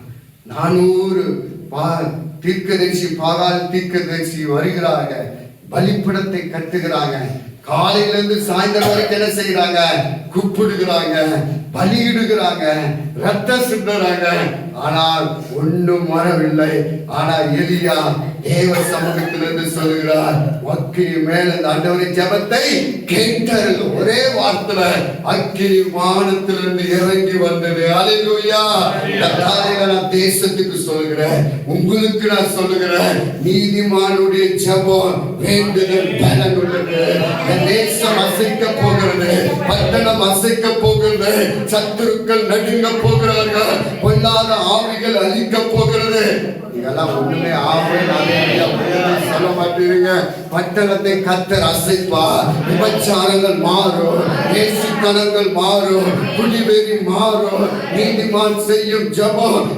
400 தீர்க்கதரிசி பாகால் தீர்க்கதரிசி வருகிறாங்க, பலிபீடத்தை கட்டுகிறாங்க. காலையில இருந்து சாயந்தரம் வரைக்கும் என்ன செய்யறாங்க? கூப்பிடுகிறாங்க, பலியிடுகிறாங்க, ரத்தம் சிந்துறாங்க. ஆனால் ஒன்றும் வரவில்லை. ஆனால் எலியா தேவ சமூகத்திலிருந்து சொல்லுகிறார், அக்கினி மேல ஆண்டவரின் ஜெபத்தை கேட்டார்கள். ஒரே வார்த்தையில அக்கினி வானத்திலிருந்து இறங்கி வந்தது. அல்லேலூயா. நான் தேசத்துக்கு சொல்லுகிறேன், உங்களுக்கு நான் சொல்லுகிறேன், நீதிமானுடைய ஜெபம் வேண்டுதல் பலன் உள்ளது. தேசம் அசைக்க போகிறது, பட்டணம் அசைக்க போகிறது, சத்துருக்கள் நடுங்க போகிறார்கள், பொல்லாத ஆவிகள் அழிக்க போகிறது. இதெல்லாம் ஒண்ணுமே சொல்ல மாட்டீங்க. பட்டணத்தை கர்த்தர் அசைப்பார். விபச்சாரங்கள் மாறும், நேசித்தனங்கள் மாறும், குடிவெறி மாறும். நீதிமான் செய்யும் ஜெபம்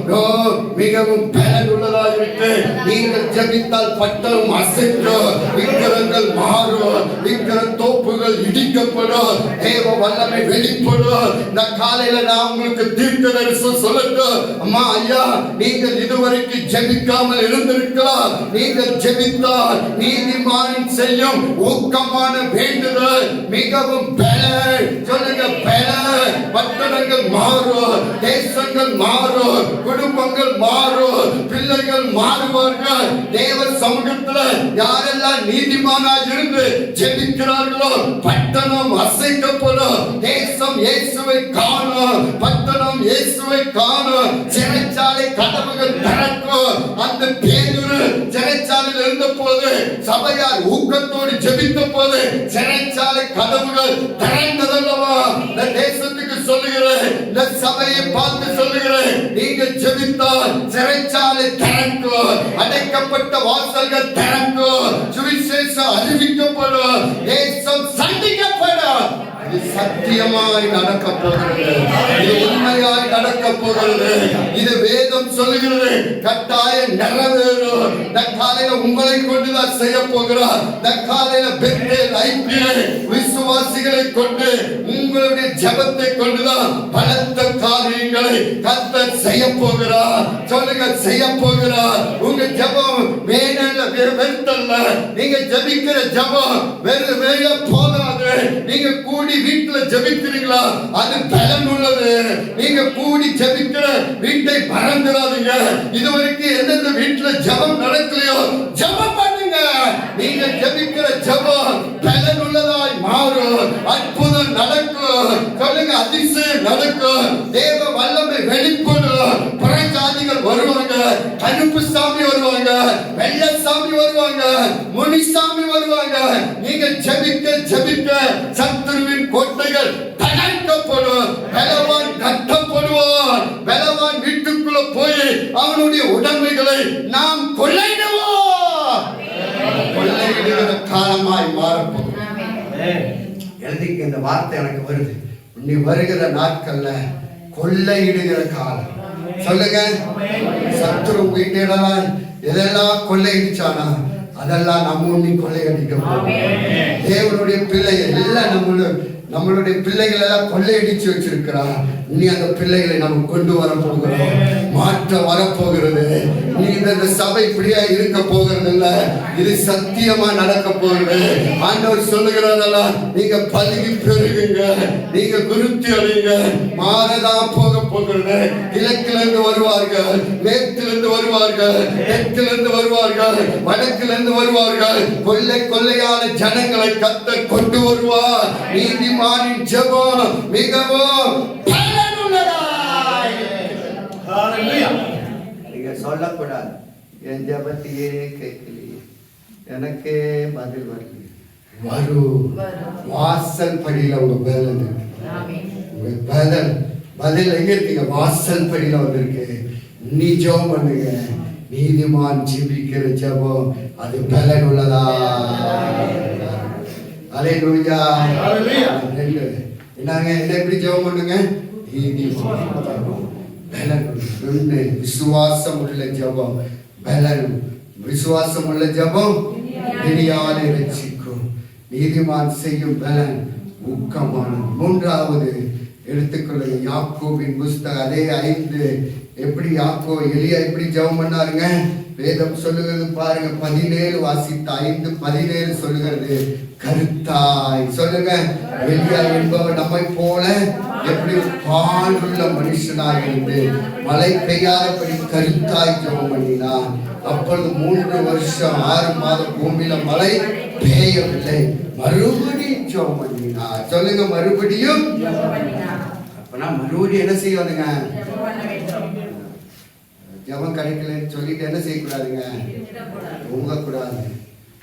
மிகவும் பலன் உள்ளதாக இருக்கு. நீங்கள் ஜெபித்தால் பட்டணம் அசைக்கும், விக்கிரங்கள் மாறும், விக்கிர தோப்புகள் இடிக்கப்படும், தேவ வல்லமை வெளிப்படும். இந்த காலையில நான் உங்களுக்கு தீர்க்கதரிசனம் சொல்லட்டும். அம்மா ஐயா, நீங்கள் இதுவரைக்கும் ஜெபிக்காமல் இருந்திருக்கலாம். நீங்கள் ஜெபித்தால் நீதிமான் செய்யும் ஊக்கமான வேண்டுதல் மிகவும் பலன். சொல்லுங்க, பலன். பட்டணங்கள் மாறும், தேசங்கள் மாறும், குடும்பங்கள் மாறும், பிள்ளைகள் மாறுவார்கள். தேவ சமூகத்துல யாரெல்லாம் நீதிமானாக இருந்து ஜெபிக்கிறார்களோ பட்டணம் அசைக்கப்படும். தேசம் இயேசுவை காணும், பட்டணம் இயேசுவை காணும். சிறைச்சாலை கதவுகள் திறக்கும். அந்த பேதுரு சிறைச்சாலையில் இருந்த போது சபையார் ஊக்கத்தோடு ஜெபித்த போது சிறைச்சாலை கதவுகள் திறந்ததல்லவா? இந்த தேசத்துக்கு சொல்லுகிறேன், இந்த சபையை பார்த்து சொல்லுகிறேன், நீங்க ஜெபித்தால் சிறைச்சாலை திறக்கும், அடைக்கப்பட்ட வாசல்கள் திறக்கும், சுவிசேஷம் அறிவிக்கப்படும், தேசம் சந்திக்கப்படும். இது சத்தியமாய் நடக்க போகிறது, இது உண்மையாய் நடக்க போகிறது. இது வேதம் சொல்லுகிறது, கட்டாயம் நிறைவேறும். இந்த காலையில உங்களை கொண்டுதான் செய்ய போகிறார். இந்த காலையில பெத்தேல் ஐக்கிய விசுவாசிகளை கொண்டு உங்களுடைய ஜெபத்தை கொண்டுதான் பலத்த காரியங்களை கர்த்தர் செய்ய போகிறார். சொல்லுங்க, செய்ய போகிறார். உங்க ஜெபம் வேணல்ல, வெறுத்தல்ல. நீங்க ஜெபிக்கிற ஜெபம் வெறும் வெளிய போகாது. நீங்க கூடி வீட்டுல ஜெபிக்கிறீங்களா, அது பலன் உள்ளது. நீங்க கூடி ஜெபிக்கிற வீட்டை மறந்துடாதீங்க. இதுவரைக்கும் எந்தெந்த வீட்டுல ஜெபம் நடக்கலையோ ஜெபம் பண்ணுங்க. நீங்க ஜெபிக்கிற ஜெபம் பலன் உள்ளதாய் மாறும். அற்புதம் நடக்கும். சொல்லுங்க, அதிசயம் நடக்கும். தேவ வல்லமை வெளிப்படும். புறஜாதிகள் வருவாங்க, கருப்பு சாமி வருவாங்க, வெள்ளை சாமி வருவாங்க, முனிசாமி வருவாங்க. நீங்க ஜெபிக்க ஜெபிக்க சத்துருவின் கோட்டைகள் தகர்க்கப்படும். பலவான் கட்டப்படுவான். பலவான் வீட்டுக்குள்ள போய் அவனுடைய உடைமைகளை நாம் கொள்ளையிடுவோம். கொள்ளையிடுகிற காலமாய் மாறப்போம். எழுதிக்க, இந்த வார்த்தை எனக்கு வருது. நீ வருகிற நாட்கள்ல கொள்ளையிடுகிற காலம். சொல்லுங்க, சத்துரு வீட்டெல்லாம் எதெல்லாம் கொள்ளையிடுச்சானா அதெல்லாம் நம்ம ஒண்ணி கொள்ளையடிக்க போறோம். தேவனுடைய பிள்ளைகள் எல்லாம் நம்மளுடைய பிள்ளைகள் எல்லாம் கொள்ளையடிச்சு வச்சிருக்கிறார். நீ அந்த பிள்ளைகளை நம்ம கொண்டு வர போகிறோம். மாற்றம் வரப்போகிறது. நீ இந்த சபை இப்படியா இருக்க போகிறது இல்ல, இது சத்தியமா நடக்க போகிறது. ஆண்டவர் சொல்லுகிறதெல்லாம் நீங்க பழுகி பெருகுங்க, நீங்க விருத்தி அடையுங்க. மாறதான் போக போகிறது. கிழக்கிலிருந்து வருவார்கள், மேற்கிலிருந்து வருவார்கள், தெற்கிலிருந்து வருவார்கள், வடக்கிலிருந்து வருவார்கள். கொள்ளை கொள்ளையான ஜனங்களை கர்த்தர் கொண்டு வருவார். நீதிமானின் ஜெபம் மிகவும் நீங்க சொல்லக்கூடாது, என் ஜெபத்தையே கேட்கலையே, எனக்கே பதில் வரல. வரும் வாசல் படியில உங்க பலன் இருக்கு. பதில் எங்க இருக்கீங்க? வாசல் படியில வந்திருக்கு. நீ ஜெபம் பண்ணுங்க. நீதிமான் ஜெபிக்கிற ஜெபம் அது பலன் உள்ளதா? அல்லேலூயா. என்னங்க, என்ன எப்படி ஜெபம் பண்ணுங்க? விசுவாசம் உள்ள ஜெபம் பலன். விசுவாசம் உள்ள ஜெபம் வெளியாலே ரட்சிக்கும். நீதிமான் செய்யும் பலன் ஊக்கமான. மூன்றாவது எடுத்துக்கொள்ளுங்க, யாக்கோபின் புஸ்தகம் அதே 5. எப்படி எலியா எப்படி ஜெபம் பண்ணாருங்க? வேதம் சொல்லுகிறது பாருங்க, 17 வாசித்த 5:17 சொல்லுகிறது, கருத்தாய். சொல்லுங்க, எலியா என்பவர் நம்மை போல எப்படி பாலுள்ள மனுஷனாக இருந்து மழை பெய்யாதபடி கருத்தாய் ஜெபம் பண்ணினார். அப்பொழுது 3 வருஷம் 6 மாதம் பூமியில மழை பெய்யவில்லை. மறுபடியும் ஜெபம் பண்ணினார். சொல்லுங்க, மறுபடியும். அப்பனா மறுபடியும் என்ன செய்வானுங்க? ஜெபம் கிடைக்கலன்னு சொல்லிட்டு என்ன செய்யக்கூடாதுங்க? தூங்கக்கூடாது.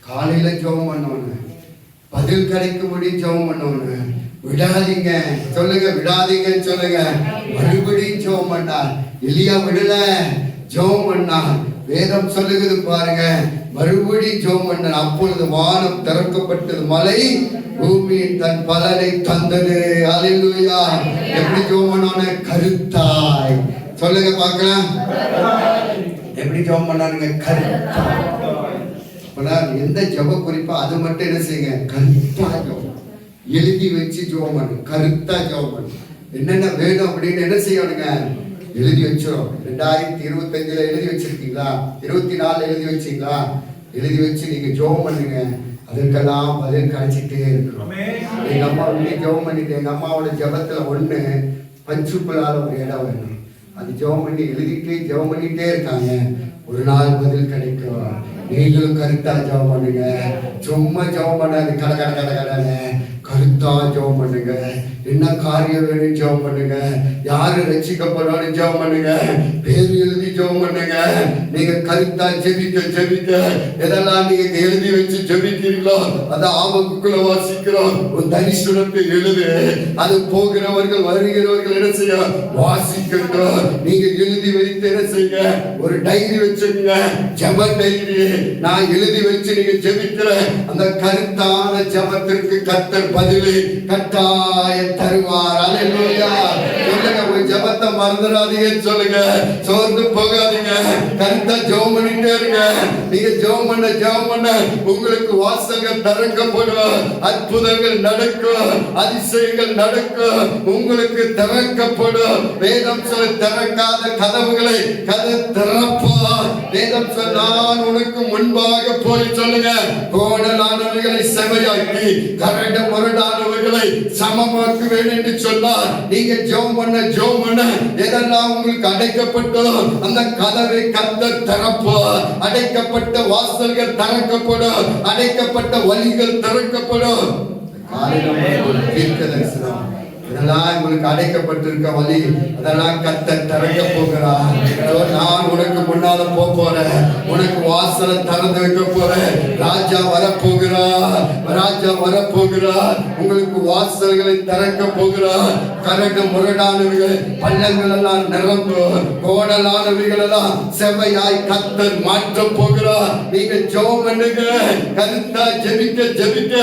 காலையில ஜெபம் பண்ணோன்னு, பதில் கிடைக்கும்படி ஜெபம் பண்ணோன்னு. விடாதீங்க. சொல்லுங்க, விடாதீங்கன்னு சொல்லுங்க. மறுபடியும் ஜெபம் பண்ணார். எலியா விடல, ஜெபம் பண்ணார். வேதம் சொல்லுகிறது பாருங்க, மறுபடியும் ஜெபம் பண்ணார். அப்பொழுது வானம் திறக்கப்பட்டது, மழை பூமியின் தன் பலனை தந்தது. அல்லேலூயா. எப்படி ஜெபம் பண்ணோன்னு? கருத்தாய். சொல்லுங்க பார்க்கலாம், எப்படி ஜெபம் பண்ணாருங்க? கருத்தாய். எந்த ஜெப குறிப்பா அது மட்டும் என்ன செய்யுங்க? கருத்தா ஜெபம் எழுதி வச்சு ஜெபம் பண்ணு. கருத்தா ஜெபம் பண்ணு. என்னென்ன வேணும் அப்படின்னு என்ன செய்யணுங்க? எழுதி வச்சிடும். 2025 எழுதி வச்சிருக்கீங்களா? 24 எழுதி வச்சீங்களா? எழுதி வச்சு நீங்க ஜெபம் பண்ணுங்க. அதற்கெல்லாம் பதில் கிடைச்சிட்டே இருக்கணும். எங்க அம்மா ஜெபம் பண்ணிட்டு, எங்க அம்மாவோட ஜெபத்துல 1 பஞ்சுக்குள்ளால ஒரு இடம் வேணும். அது ஜெபம் பண்ணி எழுதிட்டு ஜெபம் பண்ணிட்டே இருக்காங்க. ஒரு நாள் பதில் கிடைக்கும். நீங்களும் கருத்தா ஜெபம் பண்ணுங்க. சும்மா ஜெபம் பண்ணாது கட கட கட கடன்னு கருத்தா ஜெபம் பண்ணுங்க. என்ன காரியம் வேணும் ஜெபம் பண்ணுங்க. யாரு ரட்சிக்கப்படணும் ஜெபம் பண்ணுங்க. பேர் எழுதி ஜெபம் பண்ணுங்க. நீங்க கருத்தா ஜெபிக்க எதெல்லாம் நீங்க எழுதி வச்சு ஜெபிக்கிறீங்களோ அதை ஆபத்துக்குள்ள வாசிக்கிறோம். ஒரு தரிசனத்தை எழுது. அது போகிறவர்கள் வருகிறவர்கள் என்ன செய்ய வாசிக்கட்டும். நீங்க எழுதி வைத்து என்ன செய்ய ஒரு டைரி வச்சுங்க. ஜெப டைரி. நான் எழுதி வச்சு நீங்க ஜெபிக்கிற அந்த கருத்தான ஜெபத்திற்கு கர்த்தர் பதிலை கட்டாயம் தருவார். அல்லேலூயா. சொல்லுங்க, உங்க ஜெபத்தை மறந்துடாதீங்க. சொல்லுங்க, சோர்ந்து போகாதீங்க. கருத்தா ஜெபம் பண்ணிட்டே இருங்க. நீங்க ஜெபம் பண்ண உங்களுக்கு வாசல்கள் திறக்கப்படும். அற்புதங்கள் நடக்கும். அதிசயங்கள் நடக்கும். உங்களுக்கு திறக்கப்படும். வேதம் சொல்ல திறக்காத கதவுகளை கதை திறப்பார். வேதம் சொல்ல நான் உனக்கு முன்பாக போய் சொல்லுங்க, கோடலானவைகளை செவையாக்கி கரடு முரடானவைகளை சமமாக்குவேன் என்று சொன்னார். நீங்க ஜெபம் பண்ண எதெல்லாம் உங்களுக்கு அடைக்கப்பட்டோ அந்த கதவை கர்த்தர் திறப்பார். அடைக்கப்பட்ட வாசல்கள் திறக்கப்படும். அடைக்கப்பட்ட வழிகள் திறக்கப்படும். இதெல்லாம் உங்களுக்கு அடைக்கப்பட்டிருக்க வழி அதெல்லாம் கர்த்தர் திறக்க போகிறார். நான் உனக்கு முன்னால போறேன். உனக்கு வாசலை திறந்து வைக்க போறேன். ராஜா வரப்போகிறார். உங்களுக்கு வாசல்களை திறக்க போகிறார். கரடு முரடானவைகள் பள்ளங்கள் எல்லாம் நிரம்பும். கோடலானவைகள் எல்லாம் செவ்வையாய் கர்த்தர் மாற்ற போகிறார். நீங்க ஜெபம் பண்ணுங்க. கருத்தா ஜெபிக்க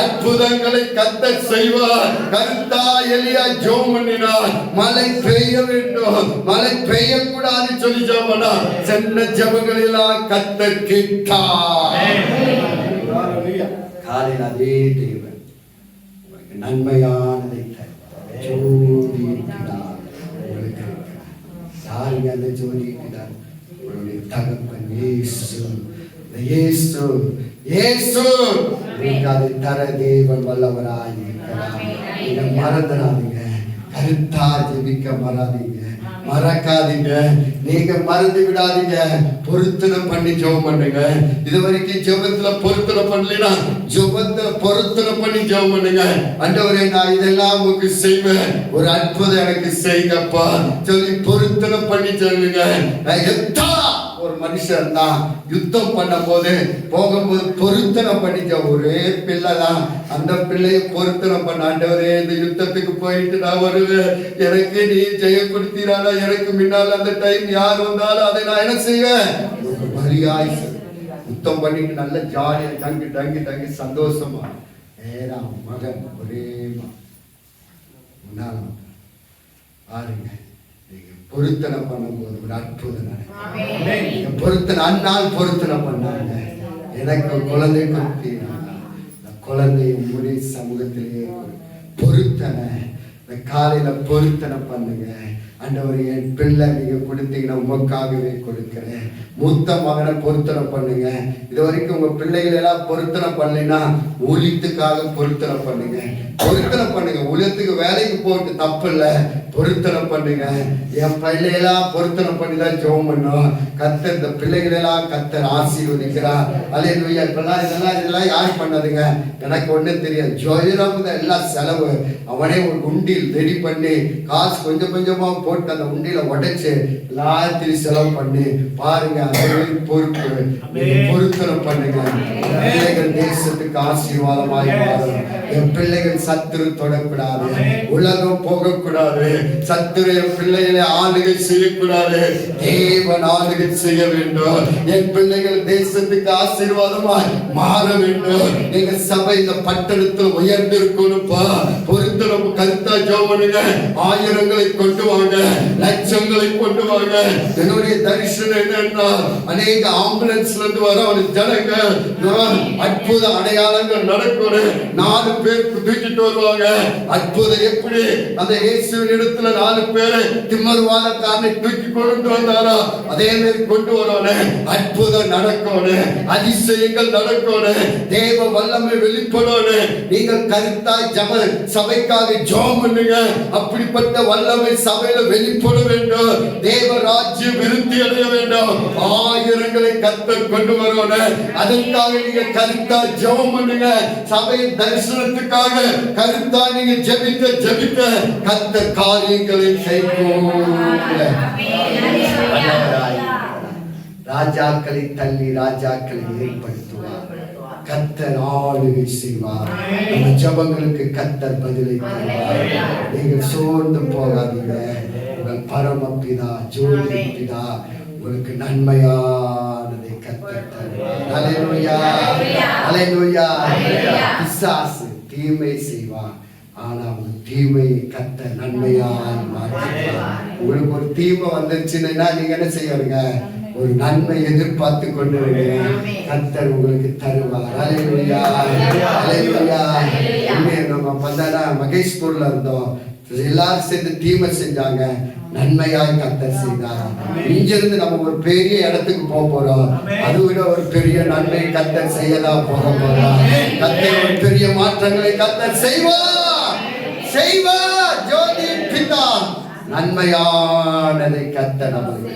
அற்புதங்களை கர்த்தர் செய்வார். கருத்தா எலியா ஜெபம் பண்ணினார். மழை பெய்ய வேண்டும். மழை பெய்யக்கூடாது சொல்லி ஜெபம் பண்ணார். சென்ற ஜெபங்களெல்லாம் கர்த்தர் கேட்டார். காலையில் அதே தேவன் உங்களுக்கு நன்மையானதை ஜோதி இருக்கிறார். உங்களுக்கு யாருங்க அந்த ஜோதி இருக்கிறார்? உங்களுடைய தகப்பன் இயேசு. உங்களுக்கு அதை தர தேவன் வல்லவராய் இருக்கிறார். நீங்க மறந்துடாதீங்க. கருத்தா ஜெபிக்க மறக்காதீங்க. நீங்க மறந்து விடாதீங்க. பொருத்தனை பண்ணி ஜெபம் பண்ணுங்க. இது வரைக்கும் ஜெபத்துல பொருத்தனை பண்ணலைன்னா ஜெபத்தை பொருத்தனை பண்ணி ஜெபம் பண்ணுங்க. ஆண்டவரே, நான் இதெல்லாம் உங்களுக்கு செய்வேன். ஒரு அற்புதம் எனக்கு செய்யுங்கப்பா சொல்லி பொருத்தனை பண்ணி சொல்லுங்க. ஒரு மனுஷன் தான் யுத்தம் பண்ணும் போது போகும்போது பொருத்தனை பண்ணிக்க ஒரே பிள்ளை தான். அந்த பிள்ளைய பொருத்தனை பண்ண, ஆண்டவரே இந்த யுத்தத்துக்கு போயிட்டு நான் வருவேன். எனக்கு நீ ஜெயம் கொடுத்தீரானா? எனக்கு முன்னால் அந்த டைம் யார் வந்தாலும் அதை நான் என்ன செய்வேன்? பலியாய் யுத்தம் பண்ணிட்டு நல்ல ஜாலியா டங்கி சந்தோஷமா ஏறாம் மகன் ஒரே பாருங்க. பொருத்தனை பண்ணும்போது ஒரு அற்புதம் நடக்கும். பொருத்தனை அண்ணால் பொருத்தனை பண்ணாங்க. எனக்கு குழந்தை கொடுத்தீங்க. குழந்தைய முடி சமூகத்திலேயே பொருத்தனை. காலையில பொருத்தனை பண்ணுங்க. ஆண்டவரே, என் பிள்ளை நீங்க கொடுத்தீங்கன்னா உமக்காகவே கொடுக்கிறேன். மூத்த மகனை பொருத்தனை பண்ணுங்க. இது வரைக்கும் உங்க பிள்ளைகள் எல்லாம் பொருத்தனை பண்ணலைன்னா ஊழியத்துக்காக பொருத்தனை பண்ணுங்க. ஊழியத்துக்கு வேலைக்கு போட்டு தப்பு இல்லை. பொருத்தனை பண்ணுங்க. என் பிள்ளையெல்லாம் பொருத்தனை பண்ணி தான் ஜெபம் பண்ணோம். கர்த்தர் இந்த பிள்ளைகளெல்லாம் கர்த்தர் ஆசீர்வதிக்கிறார். அல்லேலூயா. இதெல்லாம் யார் பண்ணதுங்க? எனக்கு ஒன்றும் தெரியாது. ஜோதிடம் எல்லாம் செலவு. அவனே ஒரு உண்டியில் ரெடி பண்ணி காசு கொஞ்சமா போட்டு அந்த உண்டியில உடைச்சு எல்லாத்தையும் செலவு பண்ணி பாருங்க. பொறுப்பு பொருத்தனை பண்ணுங்க. பிள்ளைகள் தேசத்துக்கு ஆசீர்வாதமாய் மாறும். என் பிள்ளைகள் சத்துரு தொடக்கூடாது. உலகம் போகக்கூடாது. சத்துரு என் பிள்ளைகளை ஆளுகை செய்யக்கூடாது. தேவன் ஆளுகை செய்ய வேண்டும். என் பிள்ளைகள் தேசத்துக்கு ஆசீர்வாதமாய் மாற வேண்டும். எங்க சபை இந்த பட்டணத்தில் உயர்ந்திருக்கணும்ப்பா. பொருத்தனை கருத்தா ஜெபம் பண்ணுங்க. ஆயிரங்களை கொண்டு வாங்க, லட்சங்களை கொண்டு வாங்க. என்னுடைய தரிசனம் என்னன்னா, அநேக ஆம்புலன்ஸ்ல இருந்து வர ஜனங்க அற்புத அடையாளங்கள் நடக்கணும். 4 பேர் தூக்கிட்டு வருவாங்க. அற்புதம் எப்படி அந்த இயேசுவின் இடத்துல 4 பேரை திம்மர்வாதக்காரனை தூக்கி கொண்டு வந்தாரோ அதே மாதிரி கொண்டு வரணும். அற்புதம் நடக்கணும். அதிசயங்கள் நடக்கணும். தேவ வல்லமை வெளிப்படணும். நீங்கள் கருத்தாய் ஜப சபை சபைக்காக ஜெபம் பண்ணுங்க. அப்படிப்பட்ட வல்லமை சபையில வெளிப்பட வேண்டும். தேவ ராஜ்யம் விருத்தி அடைய வேண்டும். ஆயிரங்களை கர்த்தர் கொண்டு வரணும். அதற்காக நீங்க கருத்தா ஜெபம் பண்ணுங்க. சபை தரிசனத்துக்காக கருத்தா நீங்க ஜெபிக்க கர்த்தர் காரியங்களை செய்வார். ராஜாக்களை தள்ளி ராஜாக்களை ஏற்படுத்துவார். கர்த்தர் ஆளுகை செய்வார். நம்ம ஜெபங்களுக்கு கர்த்தர் பதிலை தருவார். நீங்கள் சோர்ந்து போகாதீங்க. உங்கள் பரமபிதா ஜோதி பிதா உங்களுக்கு நன்மையானதை கர்த்தர் தருவார். ஹல்லேலூயா, ஹல்லேலூயா. பிசாசு தீமை செய்வான், ஆனா உங்க தீமையை கர்த்தர் நன்மையாய் மாற்றுவார். உங்களுக்கு ஒரு தீமை வந்துருச்சுன்னா நீங்க என்ன செய்வீங்க? ஒரு நன்மை எதிர்பார்த்து கொண்டு கர்த்தர் உங்களுக்கு தருவார். ஹல்லேலூயா, ஹல்லேலூயா. நம்ம பார்த்தா மகேஷ்பூர்ல இருந்தோம். எல்லாரும் சேர்ந்து தீமை செஞ்சாங்க, நன்மையாய் கர்த்தர் செய்தார். இங்கிருந்து நம்ம ஒரு பெரிய இடத்துக்கு போறோம். அது விட ஒரு பெரிய நன்மை கர்த்தர் செய்யலாம் போக போறோம். கர்த்தர் ஒரு பெரிய மாற்றங்களை கர்த்தர் செய்வார். ஜோதி பிதா நன்மையானதை கர்த்தர் நமக்கு